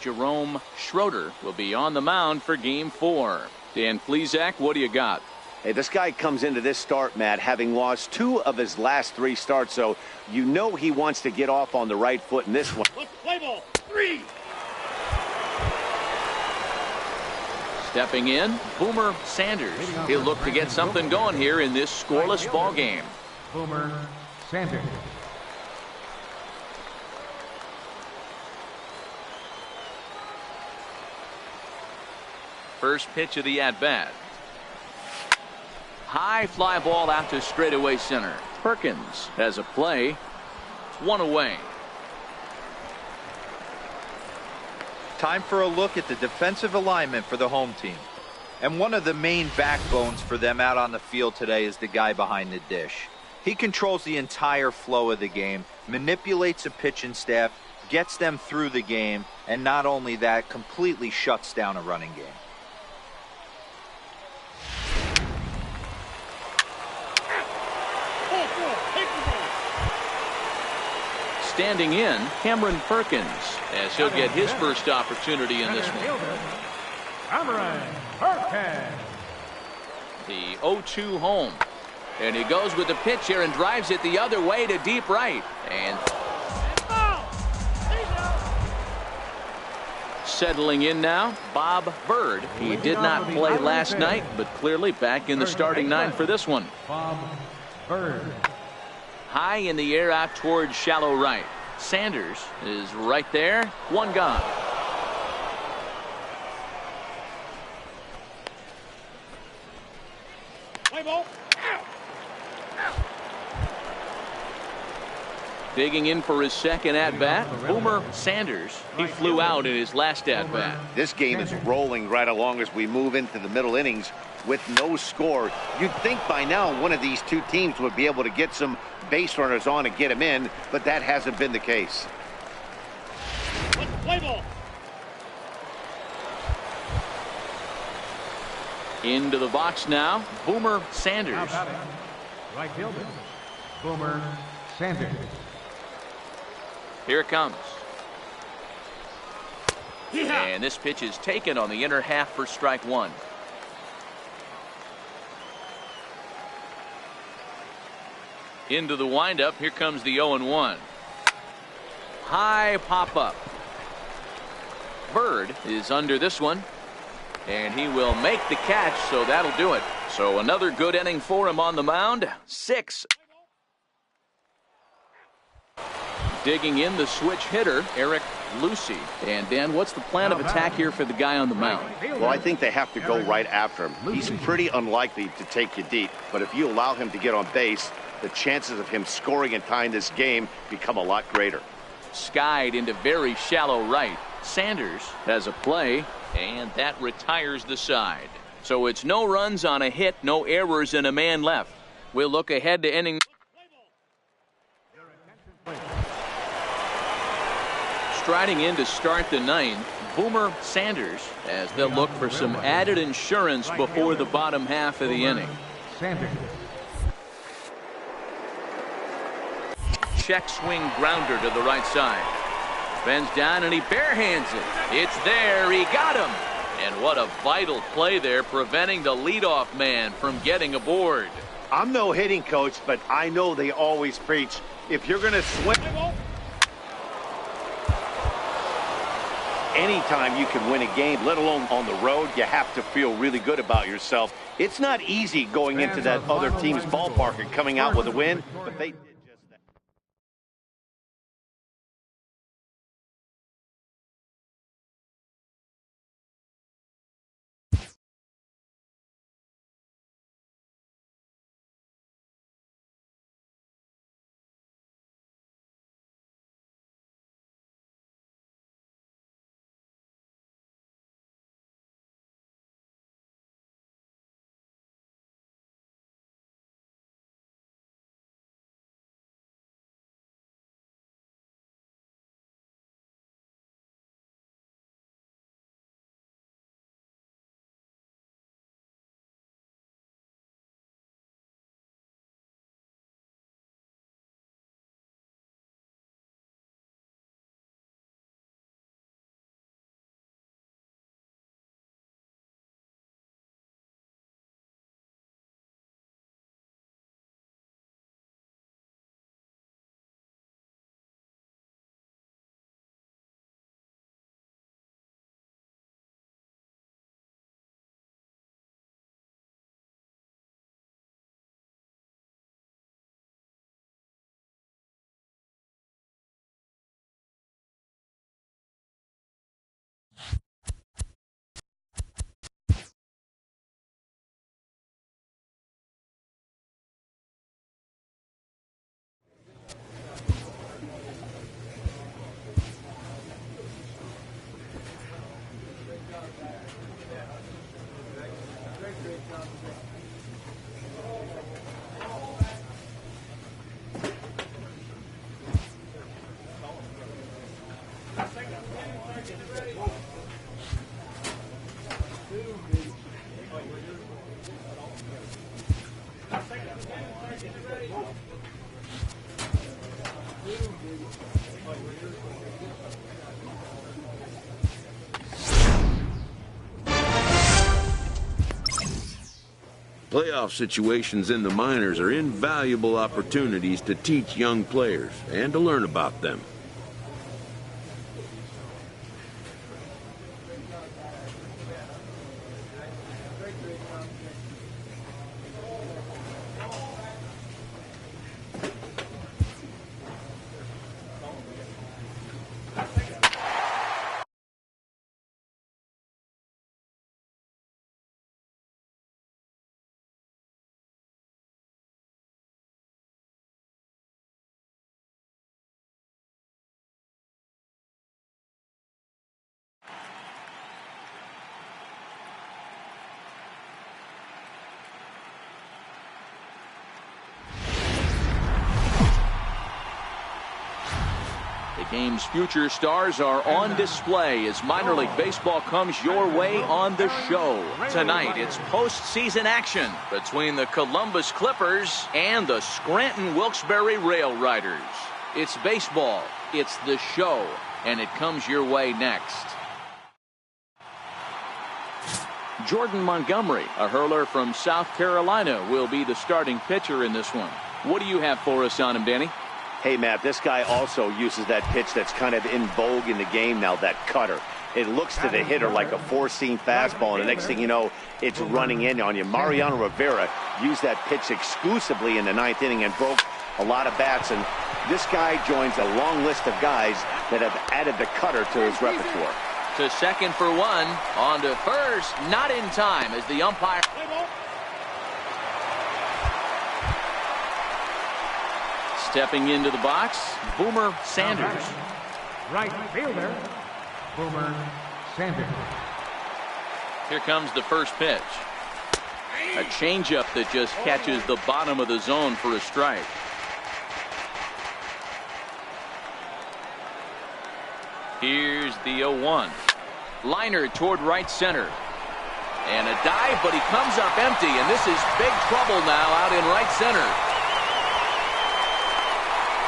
Jerome Schroeder will be on the mound for Game 4. Dan Plesac, what do you got? Hey, this guy comes into this start, Matt, having lost 2 of his last 3 starts, so you know he wants to get off on the right foot in this one. Play ball. 3. Stepping in, Boomer Sanders. He'll look to get something going here in this scoreless ball game. Boomer Sanders. First pitch of the at-bat. High fly ball out to straightaway center. Perkins has a play. 1 away. Time for a look at the defensive alignment for the home team. And one of the main backbones for them out on the field today is the guy behind the dish. He controls the entire flow of the game, manipulates the pitching staff, gets them through the game, and not only that, completely shuts down a running game. Standing in, Cameron Perkins, as he'll get his first opportunity in this one. Cameron Perkins. The 0-2 home. And he goes with the pitch here and drives it the other way to deep right. And settling in now, Bob Bird. He did not play last night, but clearly back in the starting nine for this one. Bob Bird. High in the air out towards shallow right. Sanders is right there. One gone. Play ball. Digging in for his second at-bat, Boomer Sanders. He flew out in his last at-bat. This game is rolling right along as we move into the middle innings with no score. You'd think by now one of these two teams would be able to get some base runners on and get them in, but that hasn't been the case. Play ball. Into the box now, Boomer Sanders. Right fielder, Boomer Sanders. Here it comes. And this pitch is taken on the inner half for strike one. Into the windup. Here comes the 0-1. High pop up. Bird is under this one. And he will make the catch, so that'll do it. So another good inning for him on the mound. 6. Digging in the switch hitter, Eric Lucy. And Dan, what's the plan of attack here for the guy on the mound? Well, I think they have to go right after him. He's pretty unlikely to take you deep, but if you allow him to get on base, the chances of him scoring and tying this game become a lot greater. Skied into very shallow right. Sanders has a play, and that retires the side. So it's no runs on a hit, no errors, and a man left. We'll look ahead to inning. Striding in to start the ninth, Boomer Sanders, as they'll look for some added insurance before the bottom half of the inning. Sanders. Check swing grounder to the right side. Bends down and he barehands it. It's there. He got him. And what a vital play there, preventing the leadoff man from getting aboard. I'm no hitting coach, but I know they always preach, if you're going to swing, anytime you can win a game, let alone on the road, you have to feel really good about yourself. It's not easy going into that other team's ballpark and coming out with a win, but they Playoff situations in the minors are invaluable opportunities to teach young players and to learn about them. The game's future stars are on display as minor league baseball comes your way on the show. Tonight, it's postseason action between the Columbus Clippers and the Scranton Wilkes-Barre Rail Riders. It's baseball, it's the show, and it comes your way next. Jordan Montgomery, a hurler from South Carolina, will be the starting pitcher in this one. What do you have for us on him, Danny? Hey, Matt, this guy also uses that pitch that's kind of in vogue in the game now, that cutter. It looks to the hitter like a four-seam fastball, and the next thing you know, it's running in on you. Mariano Rivera used that pitch exclusively in the ninth inning and broke a lot of bats, and this guy joins a long list of guys that have added the cutter to his repertoire. To second for one, on to first, not in time as the umpire. Stepping into the box, Boomer Sanders. Right fielder, Boomer Sanders. Here comes the first pitch. A changeup that just catches the bottom of the zone for a strike. Here's the 0-1. Liner toward right center. And a dive, but he comes up empty, and this is big trouble now out in right center.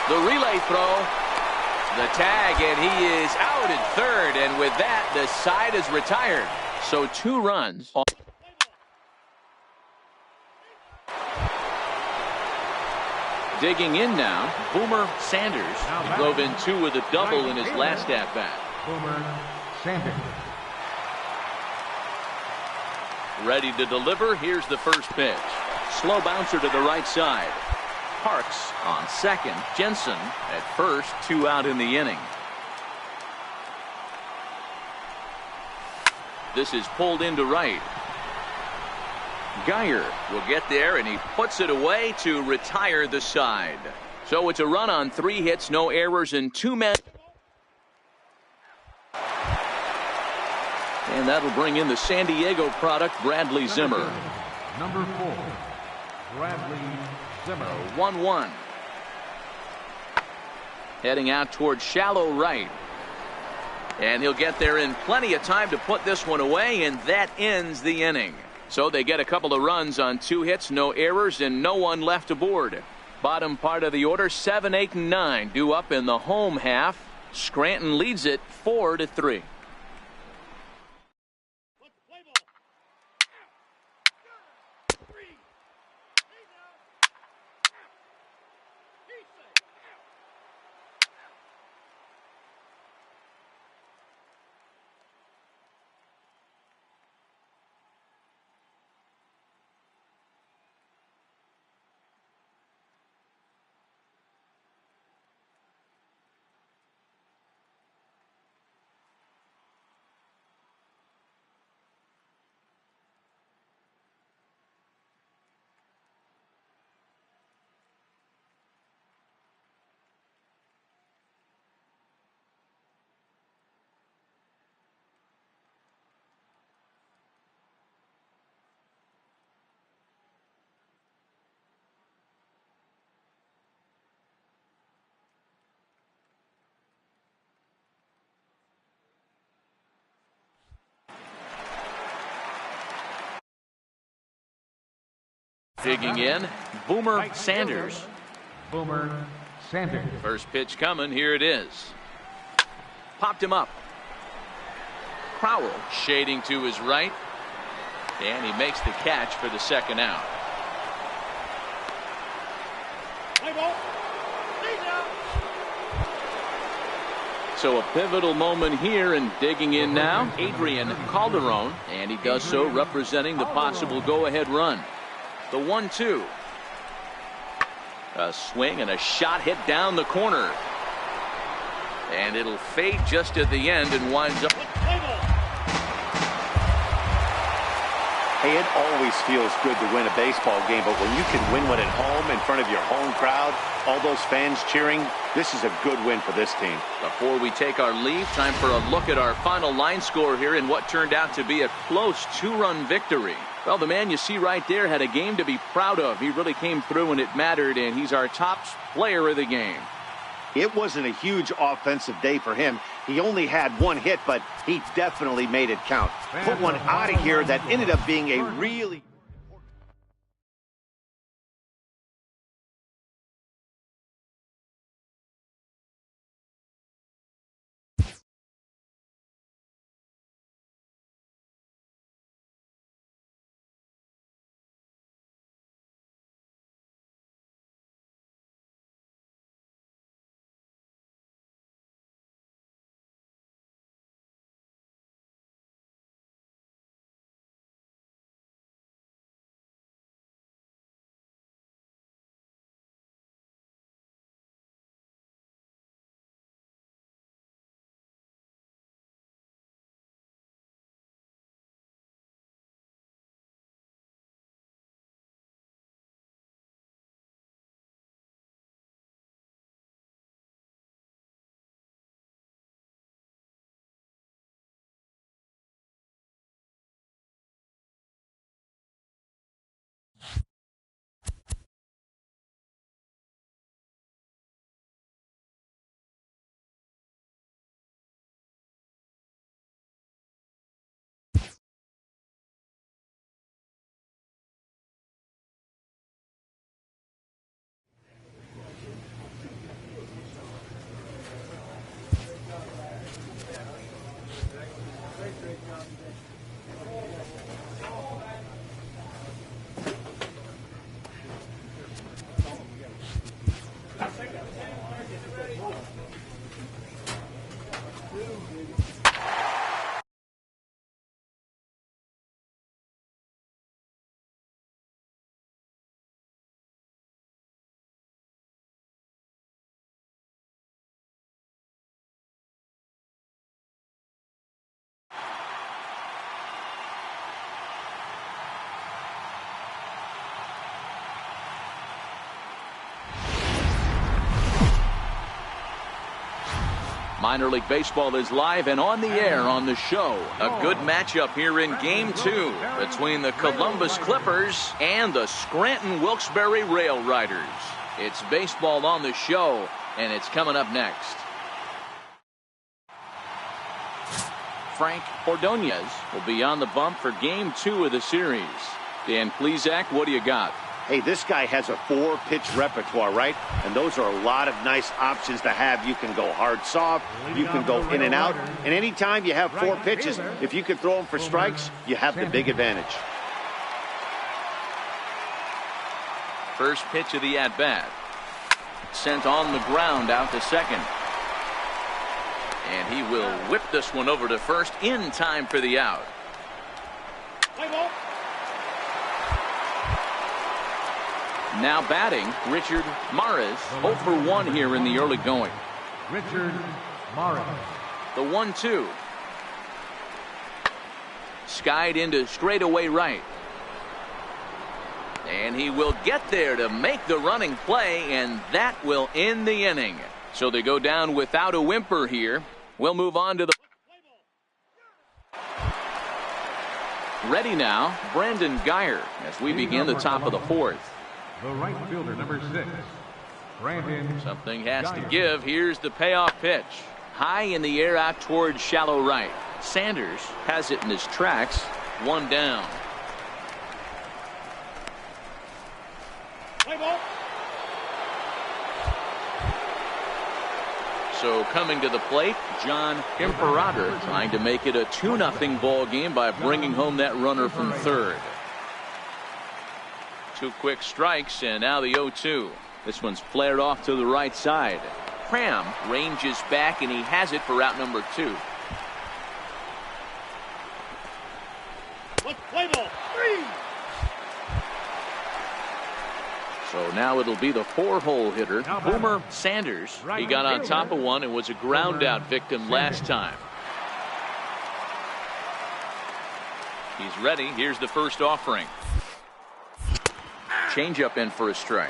The relay throw, the tag, and he is out at third, and with that, the side is retired. So 2 runs. Digging in now, Boomer Sanders. He drove in 2 with a double in his last at-bat. Boomer Sanders. Ready to deliver. Here's the first pitch. Slow bouncer to the right side. Parks on second. Jensen at first. 2 out in the inning. This is pulled into right. Geyer will get there, and he puts it away to retire the side. So it's a run on 3 hits, no errors, and 2 men. And that'll bring in the San Diego product, Bradley Zimmer. Number 4, Bradley Zimmer. 1-1. Heading out towards shallow right. And he'll get there in plenty of time to put this one away, and that ends the inning. So they get a couple of runs on 2 hits, no errors, and no one left aboard. Bottom part of the order, 7, 8, and 9 due up in the home half. Scranton leads it 4-3. Digging in, Boomer Sanders. Boomer Sanders. First pitch coming. Here it is. Popped him up. Crowell shading to his right. And he makes the catch for the second out. Play ball. He's out. So a pivotal moment here, and digging in now, Adrian Calderon, and he does so representing the possible go-ahead run. The 1-2. A swing and a shot hit down the corner. And it'll fade just at the end and winds up. Hey, it always feels good to win a baseball game, but when you can win one at home in front of your home crowd, all those fans cheering, this is a good win for this team. Before we take our leave, time for a look at our final line score here in what turned out to be a close 2-run victory. Well, the man you see right there had a game to be proud of. He really came through when it mattered, and he's our top player of the game. It wasn't a huge offensive day for him. He only had one hit, but he definitely made it count. Put one out of here that ended up being a really... Minor League Baseball is live and on the air on the show. A good matchup here in Game 2 between the Columbus Clippers and the Scranton Wilkes-Barre Rail Riders. It's baseball on the show, and it's coming up next. Frank Ordonez will be on the bump for Game 2 of the series. Dan Plesac, what do you got? Hey, this guy has a 4-pitch repertoire, right? And those are a lot of nice options to have. You can go hard, soft. You can go in and out. And anytime you have 4 pitches, if you can throw them for strikes, you have the big advantage. First pitch of the at-bat. Sent on the ground out to second. And he will whip this one over to first in time for the out. Play ball. Now batting, Richard Maris, 0 for 1 here in the early going. Richard Maris. The 1-2. Skied into straightaway right. And he will get there to make the running play, and that will end the inning. So they go down without a whimper here. We'll move on to the... Ready now, Brandon Geyer, as we begin the top of the 4th. The right fielder, number 6, Brandon. Something has to give. Here's the payoff pitch. High in the air out towards shallow right. Sanders has it in his tracks. 1 down. Play ball. So coming to the plate, John Imperator trying to make it a 2-0 ball game by bringing home that runner from third. 2 quick strikes, and now the 0-2. This one's flared off to the right side. Cram ranges back, and he has it for out number 2. Let's play ball. 3. So now it'll be the 4-hole hitter, Boomer Sanders. He got on top of one and was a ground out victim last time. He's ready. Here's the first offering. Changeup in for a strike.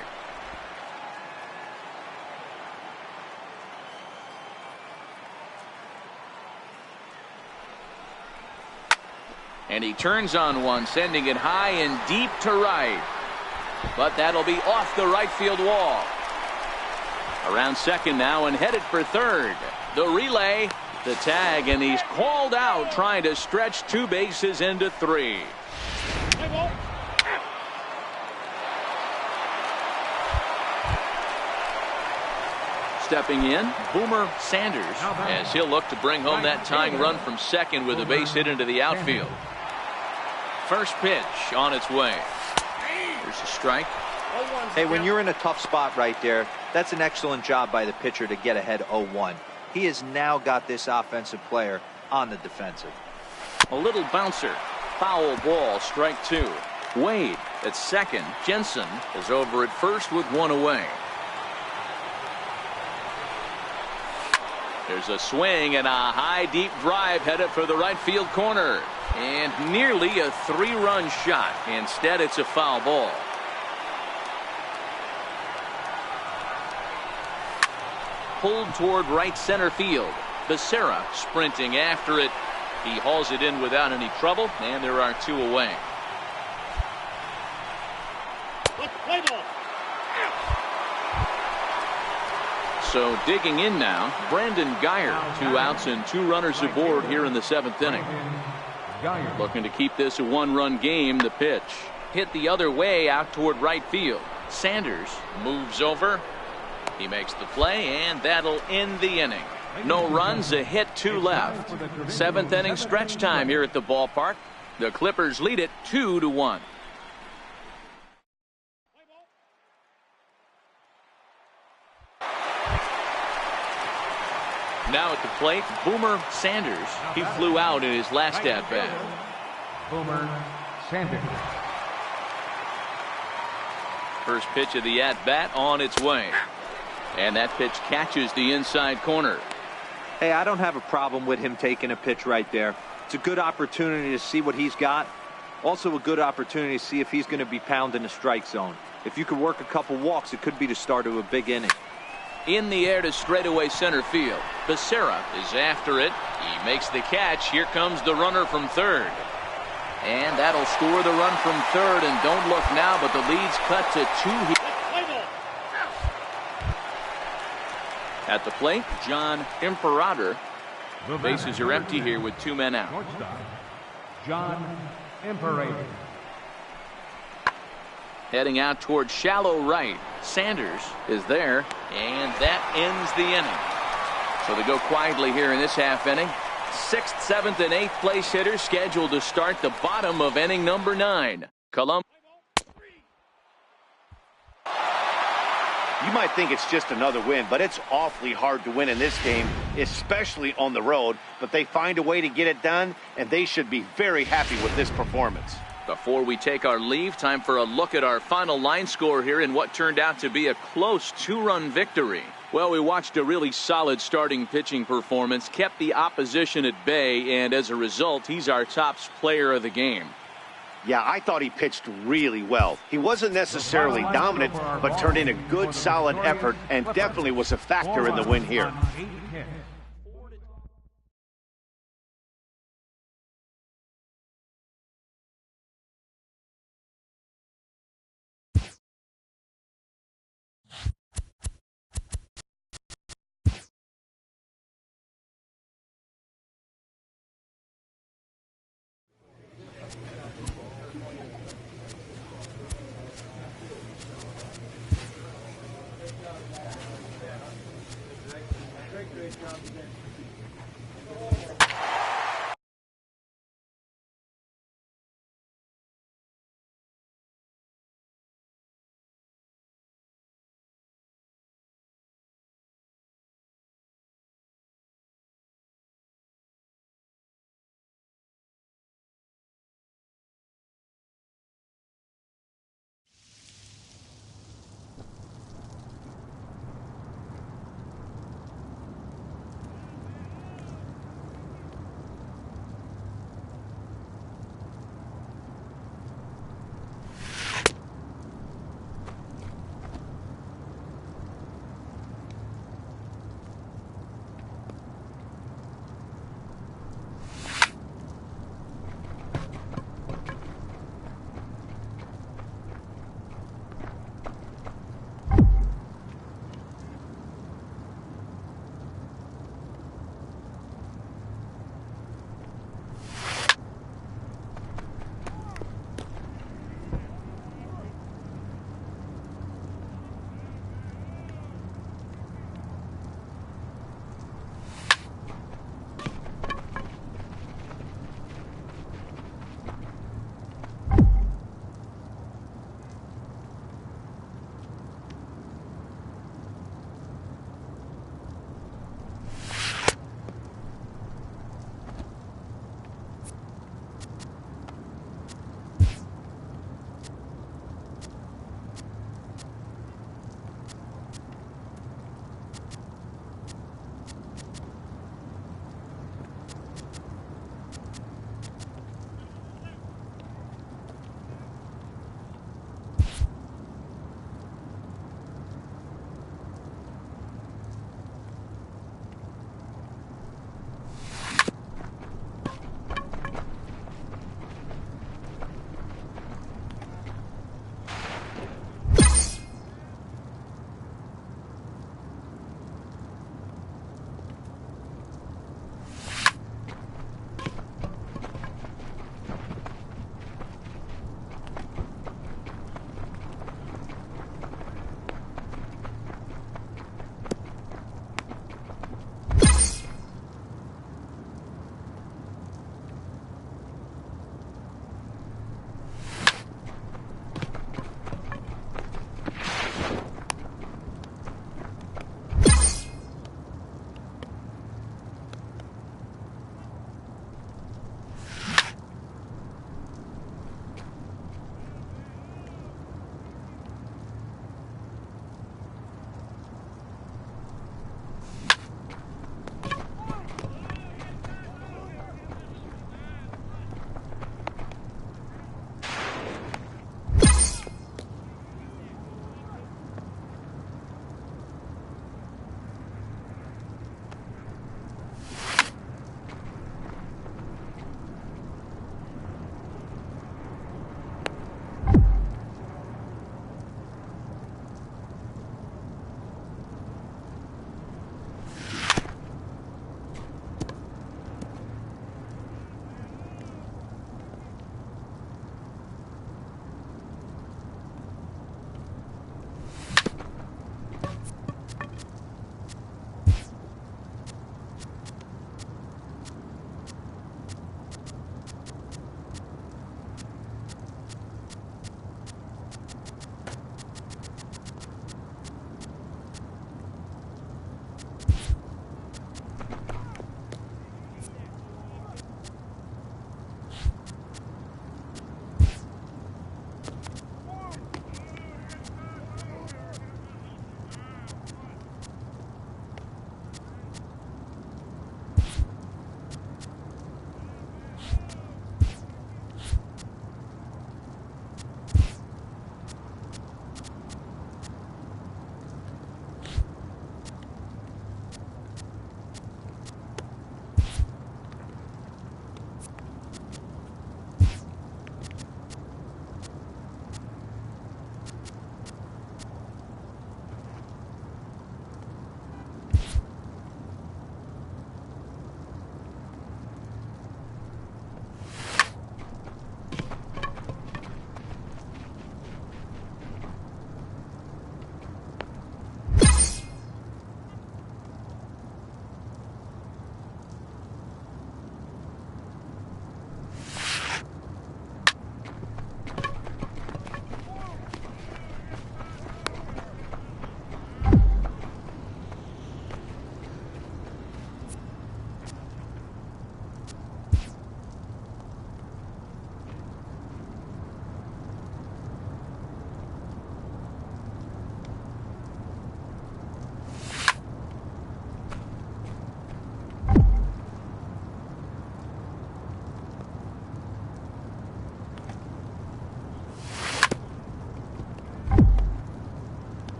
And he turns on one, sending it high and deep to right. But that'll be off the right field wall. Around second now and headed for third. The relay, the tag, and he's called out trying to stretch 2 bases into 3. Play ball. Stepping in, Boomer Sanders, as he'll look to bring home that tying run from second with a base hit into the outfield. First pitch on its way. There's a strike. Hey, when you're in a tough spot right there, that's an excellent job by the pitcher to get ahead 0-1. He has now got this offensive player on the defensive. A little bouncer. Foul ball, strike 2. Wade at second. Jensen is over at first with 1 away. There's a swing and a high deep drive headed for the right field corner. And nearly a 3-run shot. Instead, it's a foul ball. Pulled toward right center field. Becerra sprinting after it. He hauls it in without any trouble, and there are 2 away. Let's play ball. So digging in now, Brandon Geyer. 2 outs and 2 runners aboard here in the 7th inning. Looking to keep this a 1-run game. The pitch hit the other way out toward right field. Sanders moves over. He makes the play, and that'll end the inning. No runs, a hit, 2 left. 7th inning stretch time here at the ballpark. The Clippers lead it 2-1. Now at the plate, Boomer Sanders. He flew out in his last at-bat. Boomer Sanders. First pitch of the at-bat on its way. And that pitch catches the inside corner. Hey, I don't have a problem with him taking a pitch right there. It's a good opportunity to see what he's got. Also a good opportunity to see if he's going to be pounding the strike zone. If you could work a couple walks, it could be the start of a big inning. In the air to straightaway center field. Becerra is after it. He makes the catch. Here comes the runner from third. And that'll score the run from third. And don't look now, but the lead's cut to 2 here. At the plate, John Imperator. Bases are empty here with 2 men out. John Imperator. Heading out toward shallow right. Sanders is there, and that ends the inning. So they go quietly here in this half inning. 6th, 7th, and 8th place hitters scheduled to start the bottom of inning number 9. Columbus. You might think it's just another win, but it's awfully hard to win in this game, especially on the road. But they find a way to get it done, and they should be very happy with this performance. Before we take our leave, time for a look at our final line score here in what turned out to be a close 2-run victory. Well, we watched a really solid starting pitching performance, kept the opposition at bay, and as a result, he's our top player of the game. Yeah, I thought he pitched really well. He wasn't necessarily dominant, but turned in a good, solid effort and definitely was a factor in the win here.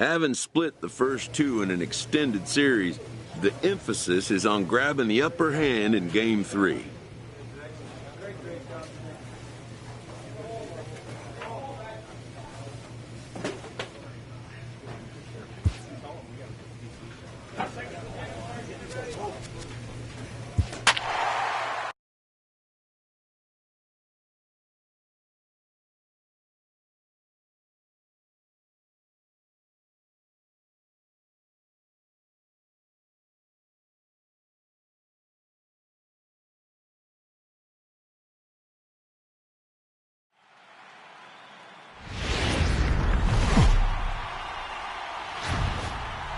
Having split the first two in an extended series, the emphasis is on grabbing the upper hand in Game 3.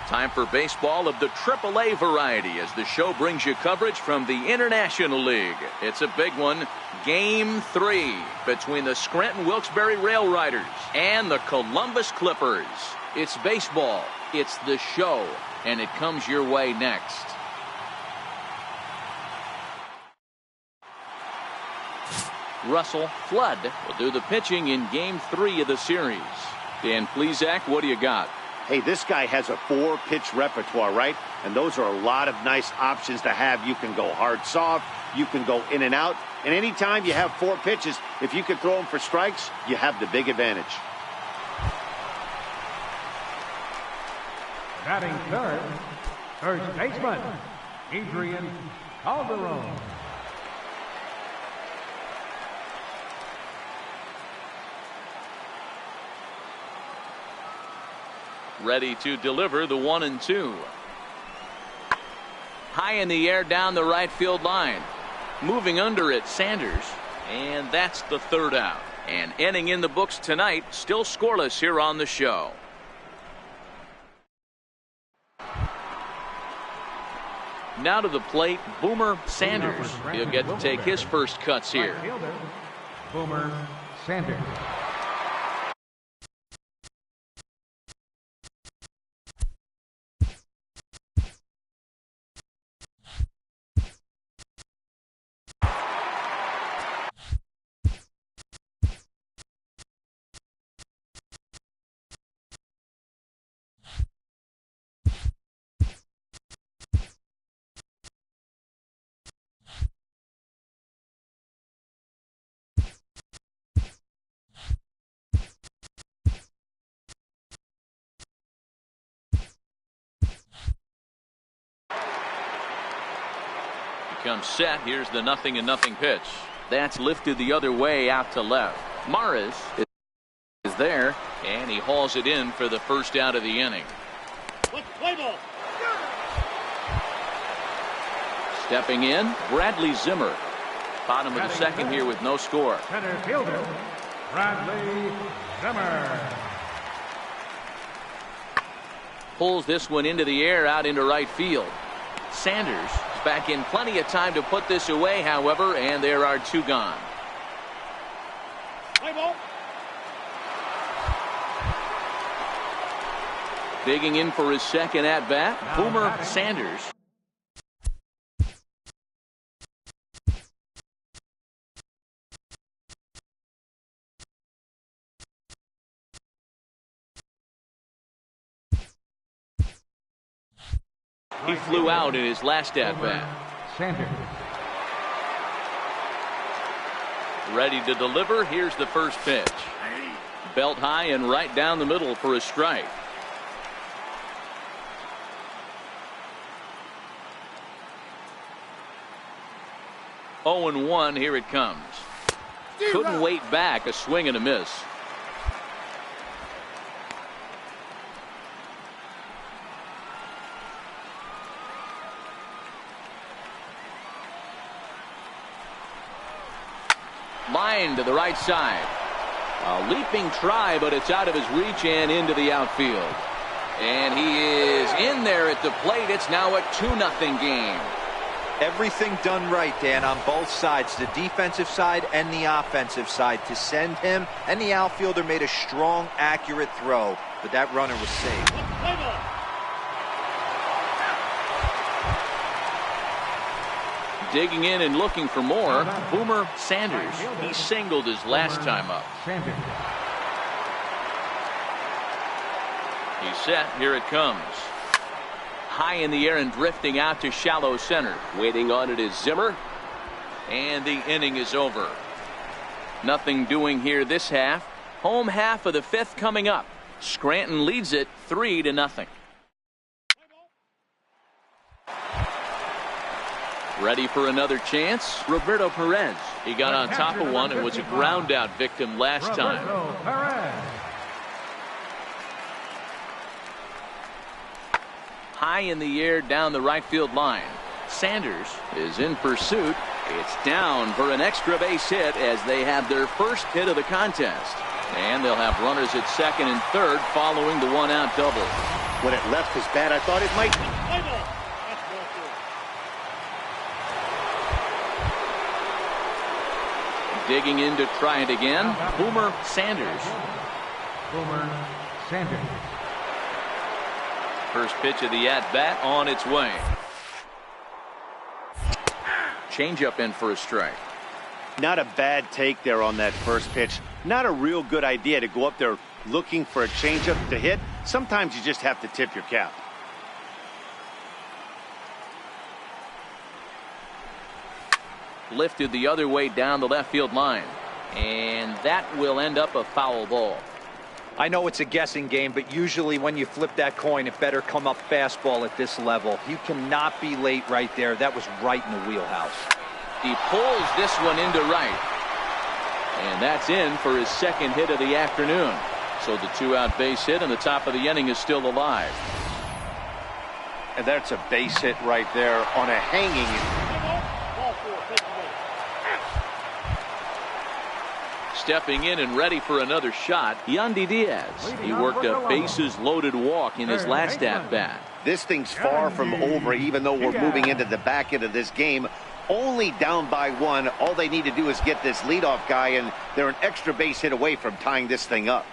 Time for baseball of the AAA variety as the show brings you coverage from the International League. It's a big one. Game 3 between the Scranton Wilkes-Barre Rail Riders and the Columbus Clippers. It's baseball. It's the show. And it comes your way next. Russell Flood will do the pitching in Game 3 of the series. Dan Plesac, what do you got? Hey, this guy has a 4-pitch repertoire, right? And those are a lot of nice options to have. You can go hard, soft. You can go in and out. And anytime you have 4 pitches, if you can throw them for strikes, you have the big advantage. Batting third, first baseman, Adrian Calderon. Ready to deliver the 1-2. High in the air down the right field line. Moving under it, Sanders. And that's the third out. And inning in the books tonight, still scoreless here on the show. Now to the plate, Boomer Sanders. He'll get to take his first cuts here. Boomer Sanders. Comes set. Here's the 0-0 pitch. That's lifted the other way out to left. Maris is there, and he hauls it in for the first out of the inning. Play ball. Stepping in, Bradley Zimmer. Bottom of the second here with no score. Center fielder, Bradley Zimmer. Pulls this one into the air out into right field. Sanders is back in plenty of time to put this away, however, and there are 2 gone. Play ball. Digging in for his second at-bat, Boomer Sanders. He flew out in his last at-bat. Sanders. Ready to deliver. Here's the first pitch. Belt high and right down the middle for a strike. Oh, 0-1. Here it comes. Couldn't wait back. A swing and a miss. Line to the right side. A leaping try, but it's out of his reach and into the outfield. And he is in there at the plate. It's now a 2-0 game. Everything done right, Dan, on both sides, the defensive side and the offensive side, to send him, and the outfielder made a strong, accurate throw, but that runner was safe. Play ball. Digging in and looking for more, Boomer Sanders. He singled his last time up. Sanders. He He's set. Here it comes. High in the air and drifting out to shallow center. Waiting on it is Zimmer. And the inning is over. Nothing doing here this half. Home half of the fifth coming up. Scranton leads it 3-0. Ready for another chance. Roberto Perez. He got on top of one and was a ground out victim last time. High in the air down the right field line. Sanders is in pursuit. It's down for an extra base hit as they have their first hit of the contest. And they'll have runners at second and third following the one-out double. When it left his bat, I thought it might. Digging in to try it again. Boomer Sanders. Boomer Sanders. First pitch of the at-bat on its way. Changeup in for a strike. Not a bad take there on that first pitch. Not a real good idea to go up there looking for a changeup to hit. Sometimes you just have to tip your cap. Lifted the other way down the left field line. And that will end up a foul ball. I know it's a guessing game, but usually when you flip that coin, it better come up fastball at this level. You cannot be late right there. That was right in the wheelhouse. He pulls this one into right. And that's in for his second hit of the afternoon. So the two-out base hit and the top of the inning is still alive. And that's a base hit right there on a hanging. Stepping in and ready for another shot, Yandy Diaz. He worked a bases-loaded walk in his last at-bat. This thing's far from over, even though we're moving into the back end of this game. Only down by one. All they need to do is get this leadoff guy, and they're an extra base hit away from tying this thing up.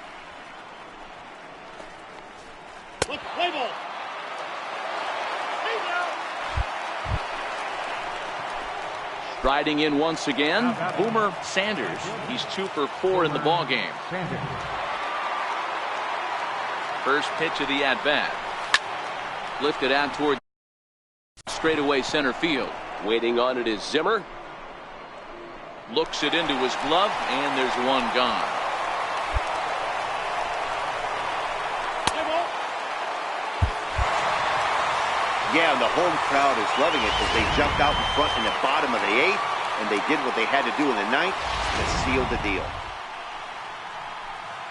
Play ball. Striding in once again, Boomer Sanders. He's 2 for 4 in the ballgame. First pitch of the at-bat. Lifted out toward straightaway center field. Waiting on it is Zimmer. Looks it into his glove, and there's one gone. Yeah, and the home crowd is loving it as they jumped out in front in the bottom of the 8th, and they did what they had to do in the 9th to seal the deal.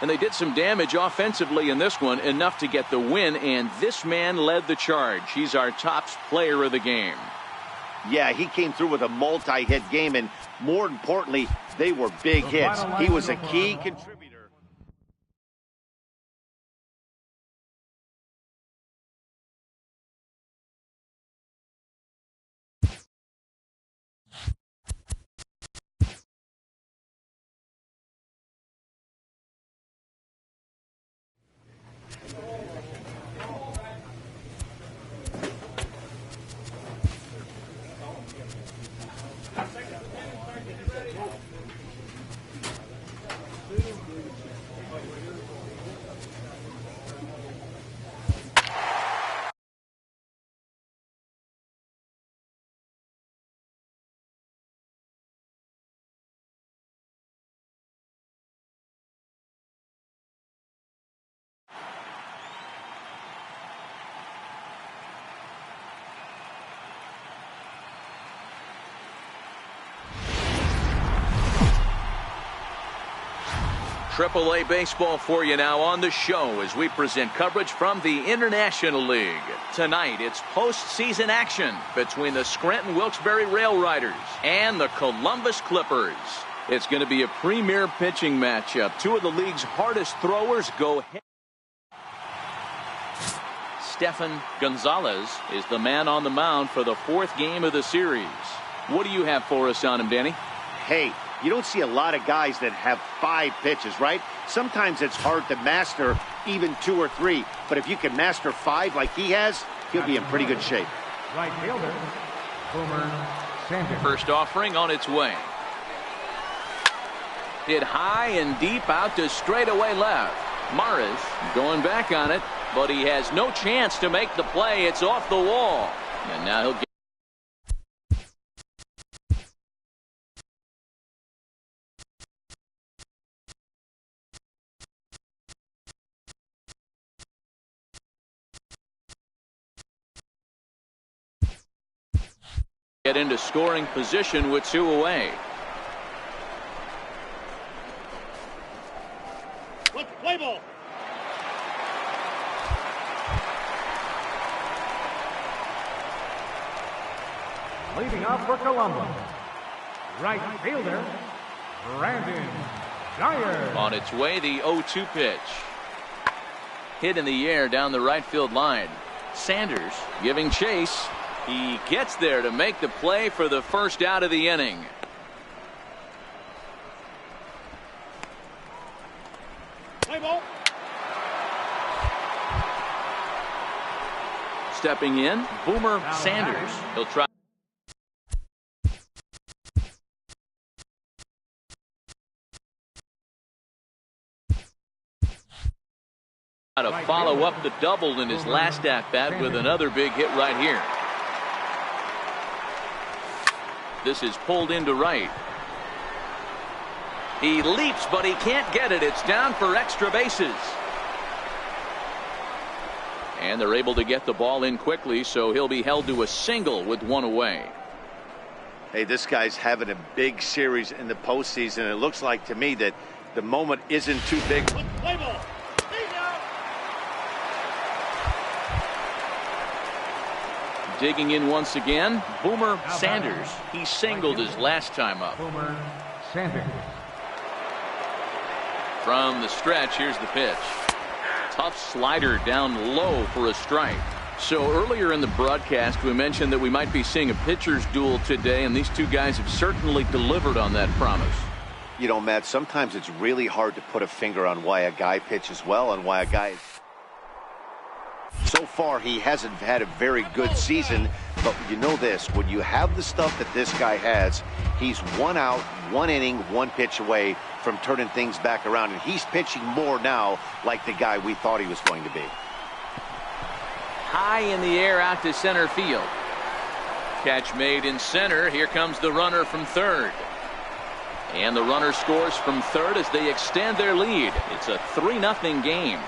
And they did some damage offensively in this one, enough to get the win, and this man led the charge. He's our top player of the game. Yeah, he came through with a multi-hit game, and more importantly, they were big hits. He was a key contributor. AAA baseball for you now on the show as we present coverage from the International League. Tonight, it's postseason action between the Scranton Wilkes-Barre Rail Riders and the Columbus Clippers. It's going to be a premier pitching matchup. Two of the league's hardest throwers go head. Stefan Gonzalez is the man on the mound for the 4th game of the series. What do you have for us on him, Danny? Hey, you don't see a lot of guys that have 5 pitches, right? Sometimes it's hard to master even 2 or 3. But if you can master 5 like he has, he'll be in pretty good shape. Right fielder, Boomer Sanders. First offering on its way. Hit high and deep out to straightaway left. Morris going back on it. but he has no chance to make the play. It's off the wall. And now he'll get into scoring position with 2 away. Let's play ball. Leading off for Columbus, right fielder, Brandon Geyer. On its way, the 0-2 pitch. Hit in the air down the right field line. Sanders giving chase. He gets there to make the play for the first out of the inning. Play ball. Stepping in, Boomer Sanders. He'll try to follow up the double in his last at-bat with another big hit right here. This is pulled into right. He leaps, but he can't get it. It's down for extra bases. And they're able to get the ball in quickly, so he'll be held to a single with 1 away. Hey, this guy's having a big series in the postseason. It looks like to me that the moment isn't too big. Let's play ball. Digging in once again, Boomer Sanders. He singled his last time up. Boomer Sanders. From the stretch, here's the pitch. Tough slider down low for a strike. So earlier in the broadcast, we mentioned that we might be seeing a pitcher's duel today, and these two guys have certainly delivered on that promise. You know, Matt, sometimes it's really hard to put a finger on why a guy pitches well and why a guy... So far, he hasn't had a very good season, but you know this, when you have the stuff that this guy has, he's 1 out, 1 inning, 1 pitch away from turning things back around, and he's pitching more now like the guy we thought he was going to be. High in the air out to center field. Catch made in center. Here comes the runner from third. And the runner scores from third as they extend their lead. It's a 3-0 game.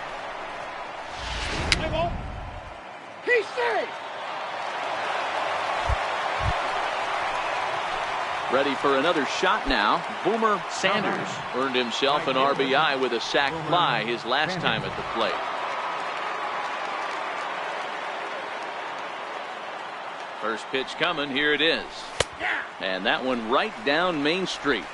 Play ball. He's safe. Ready for another shot now. Boomer Sanders earned himself an RBI with a sac fly his last time at the plate. First pitch coming. Here it is. And that one right down Main Street.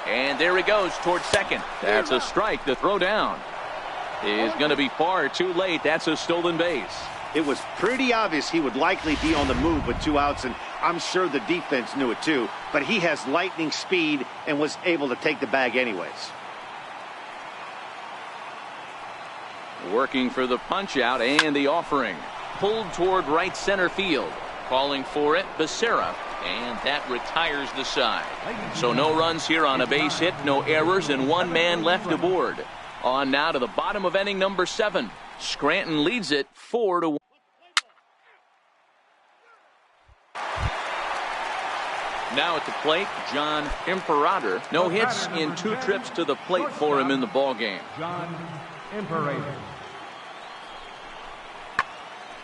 And there he goes towards second. That's a strike. The throw down is going to be far too late. That's a stolen base. It was pretty obvious he would likely be on the move with 2 outs, and I'm sure the defense knew it too. But he has lightning speed and was able to take the bag anyways. Working for the punch out and the offering. Pulled toward right center field. Calling for it, Becerra. And that retires the side. So no runs here on a base hit, no errors, and 1 man left aboard. On now to the bottom of inning number 7. Scranton leads it 4-1. Now at the plate, John Imperator. No hits in 2 trips to the plate for him in the ballgame. John Imperator.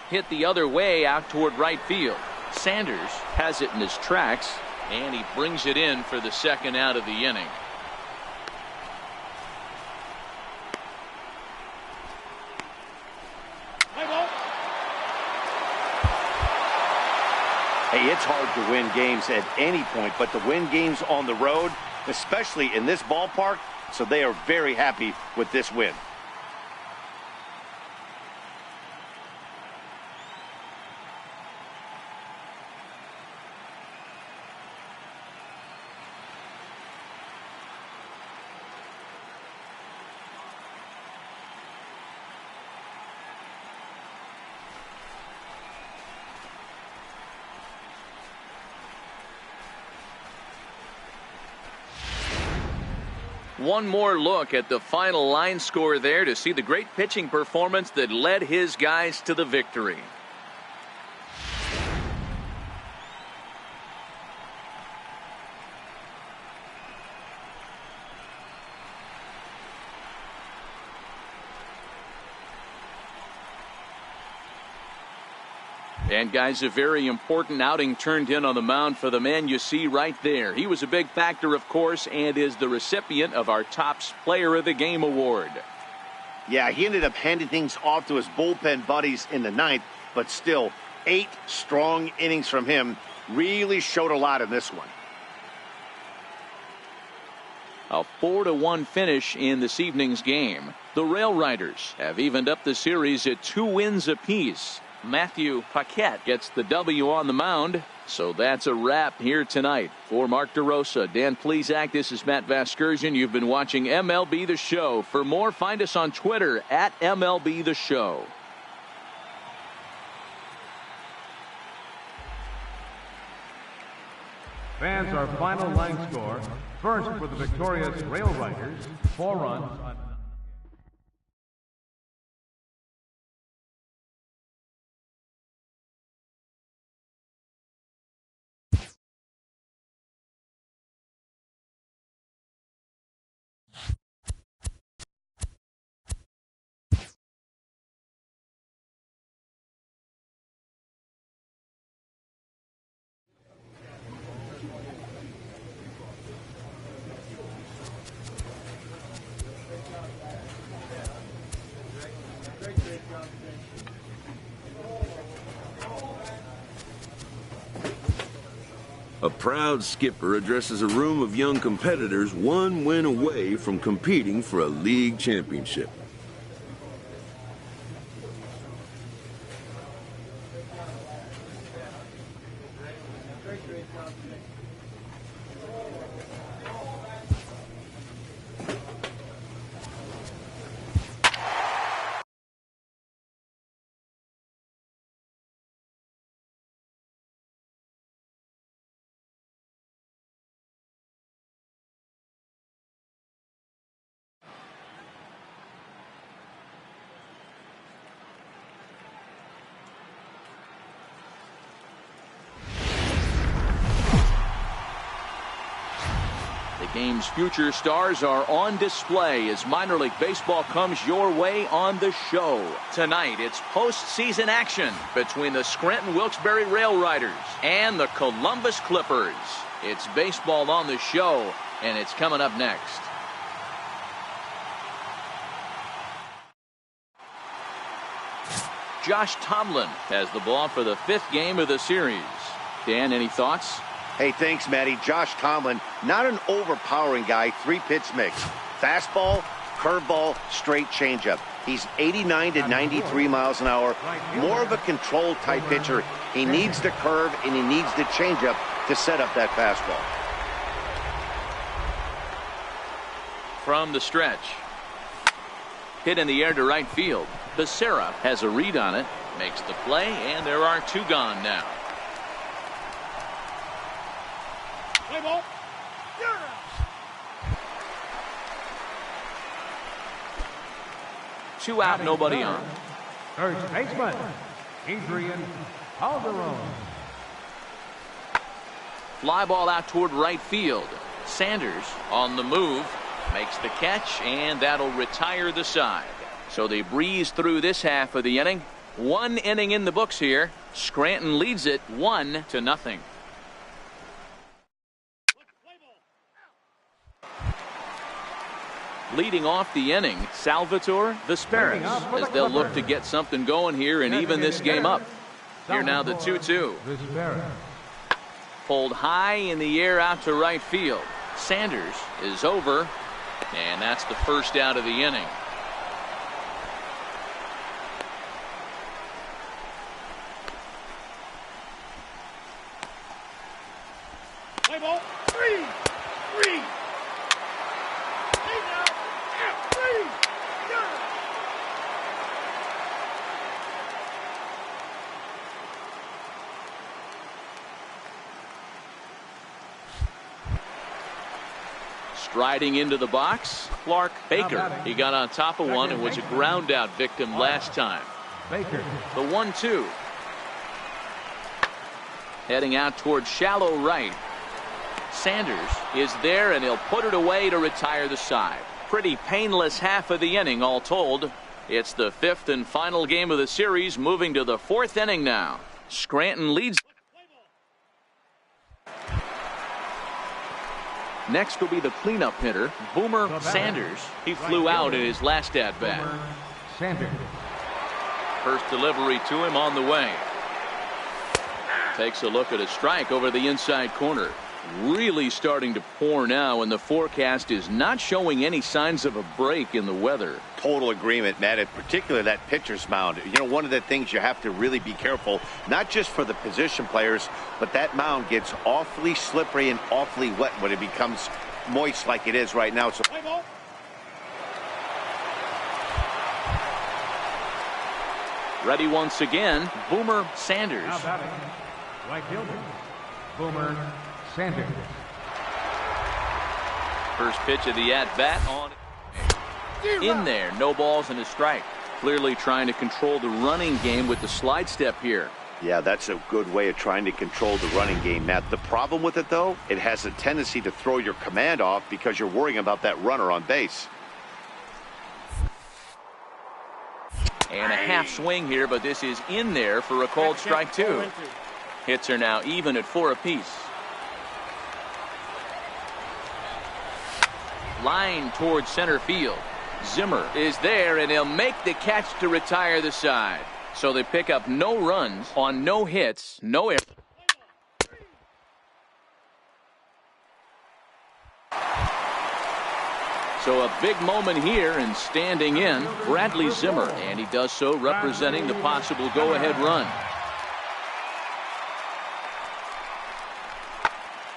Hit the other way out toward right field. Sanders has it in his tracks, and he brings it in for the second out of the inning. Hey, it's hard to win games at any point, but to win games on the road, especially in this ballpark, so they are very happy with this win. One more look at the final line score there to see the great pitching performance that led his guys to the victory. And guys, a very important outing turned in on the mound for the man you see right there. He was a big factor, of course, and is the recipient of our Topps Player of the Game award. Yeah, he ended up handing things off to his bullpen buddies in the ninth, but still 8 strong innings from him really showed a lot in this one. A 4-1 finish in this evening's game. The Rail Riders have evened up the series at 2 wins apiece. Matthew Paquette gets the W on the mound. So that's a wrap here tonight. For Mark DeRosa, Dan Plesac, this is Matt Vasgersian. You've been watching MLB The Show. For more, find us on Twitter at MLB The Show. Fans, our final line score. First for the victorious Rail Riders, 4 runs. A proud skipper addresses a room of young competitors 1 win away from competing for a league championship. Game's future stars are on display as minor league baseball comes your way on the show. Tonight, it's postseason action between the Scranton Wilkes-Barre Rail Riders and the Columbus Clippers. It's baseball on the show, and it's coming up next. Josh Tomlin has the ball for the 5th game of the series. Dan, any thoughts? Hey, thanks, Matty. Josh Tomlin, not an overpowering guy, 3-pitch mix. Fastball, curveball, straight changeup. He's 89 to 93 miles an hour. More of a controlled type pitcher. He needs the curve and he needs the changeup to set up that fastball. From the stretch. Hit in the air to right field. Becerra has a read on it, makes the play, and there are 2 gone now. Play ball. 2 out, nobody on. First baseman, Adrian Calderon. Fly ball out toward right field. Sanders on the move, makes the catch, and that'll retire the side. So they breeze through this half of the inning. 1 inning in the books here. Scranton leads it 1-0. Leading off the inning, Salvatore Vesperis, as they'll look to get something going here and even this game up. Here now the 2-2. Pulled high in the air out to right field. Sanders is over, and that's the first out of the inning. Play ball. 3. Striding into the box, Clark Baker. He got on top of one and was a ground out victim last time. Baker. The 1-2. Heading out towards shallow right. Sanders is there, and he'll put it away to retire the side. Pretty painless half of the inning all told. It's the 5th and final game of the series, moving to the 4th inning now. Scranton leads. Next will be the cleanup hitter, Boomer Sanders. He flew out in his last at-bat. Sanders. First delivery to him on the way. Takes a look at a strike over the inside corner. Really starting to pour now, and the forecast is not showing any signs of a break in the weather. Total agreement, Matt, in particular that pitcher's mound. You know, one of the things you have to really be careful, not just for the position players, but that mound gets awfully slippery and awfully wet when it becomes moist like it is right now. So ready once again, Boomer Sanders. Now batting, right fielder, Boomer Sanders. First pitch of the at-bat on. In there, no balls and a strike. Clearly trying to control the running game with the slide step here. yeah, that's a good way of trying to control the running game, Matt. The problem with it, though, it has a tendency to throw your command off because you're worrying about that runner on base. And a half swing here, but this is in there for a called strike 2. Hits are now even at 4 apiece. Line towards center field. Zimmer is there, and he'll make the catch to retire the side. So they pick up no runs on no hits, no errors. So a big moment here, and standing in, Bradley Zimmer, and he does so representing the possible go-ahead run.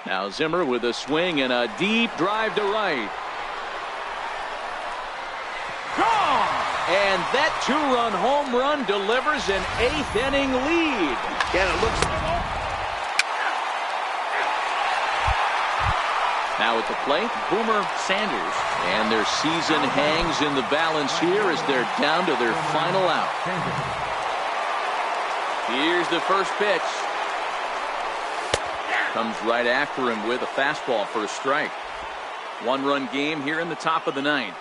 Now Zimmer with a swing and a deep drive to right. And that 2-run home run delivers an 8th inning lead. Yeah, it looks. Now at the plate, Boomer Sanders. And their season hangs in the balance here as they're down to their final out. Here's the first pitch. Comes right after him with a fastball for a strike. 1-run game here in the top of the 9th.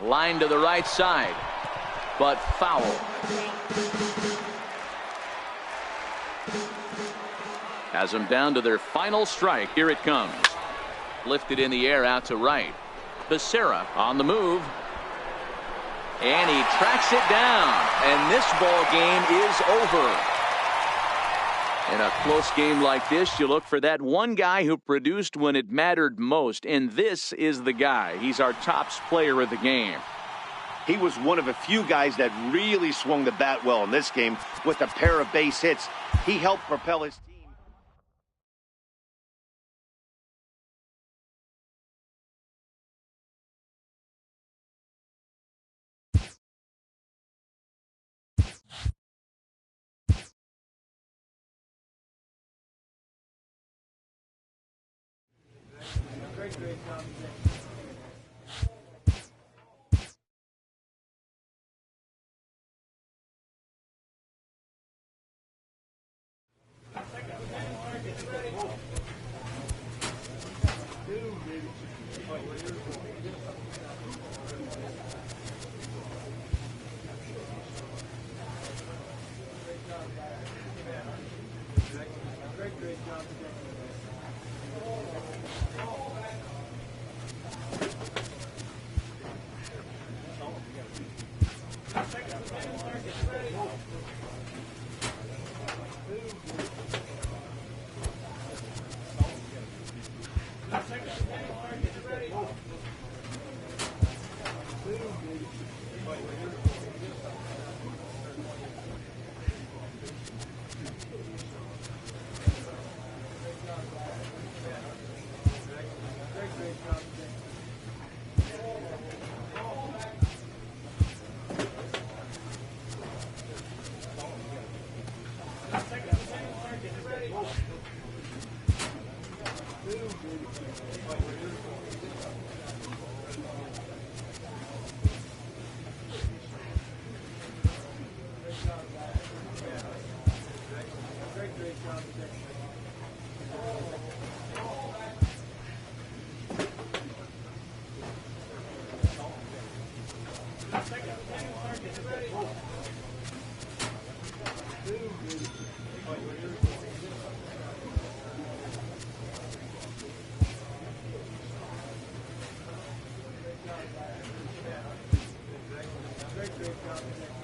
Line to the right side, but foul. Has them down to their final strike. Here it comes. Lifted in the air out to right. Becerra on the move. And he tracks it down. And this ball game is over. In a close game like this, you look for that one guy who produced when it mattered most. And this is the guy. He's our top player of the game. He was one of a few guys that really swung the bat well in this game with a pair of base hits. He helped propel his team. Great job. Great job.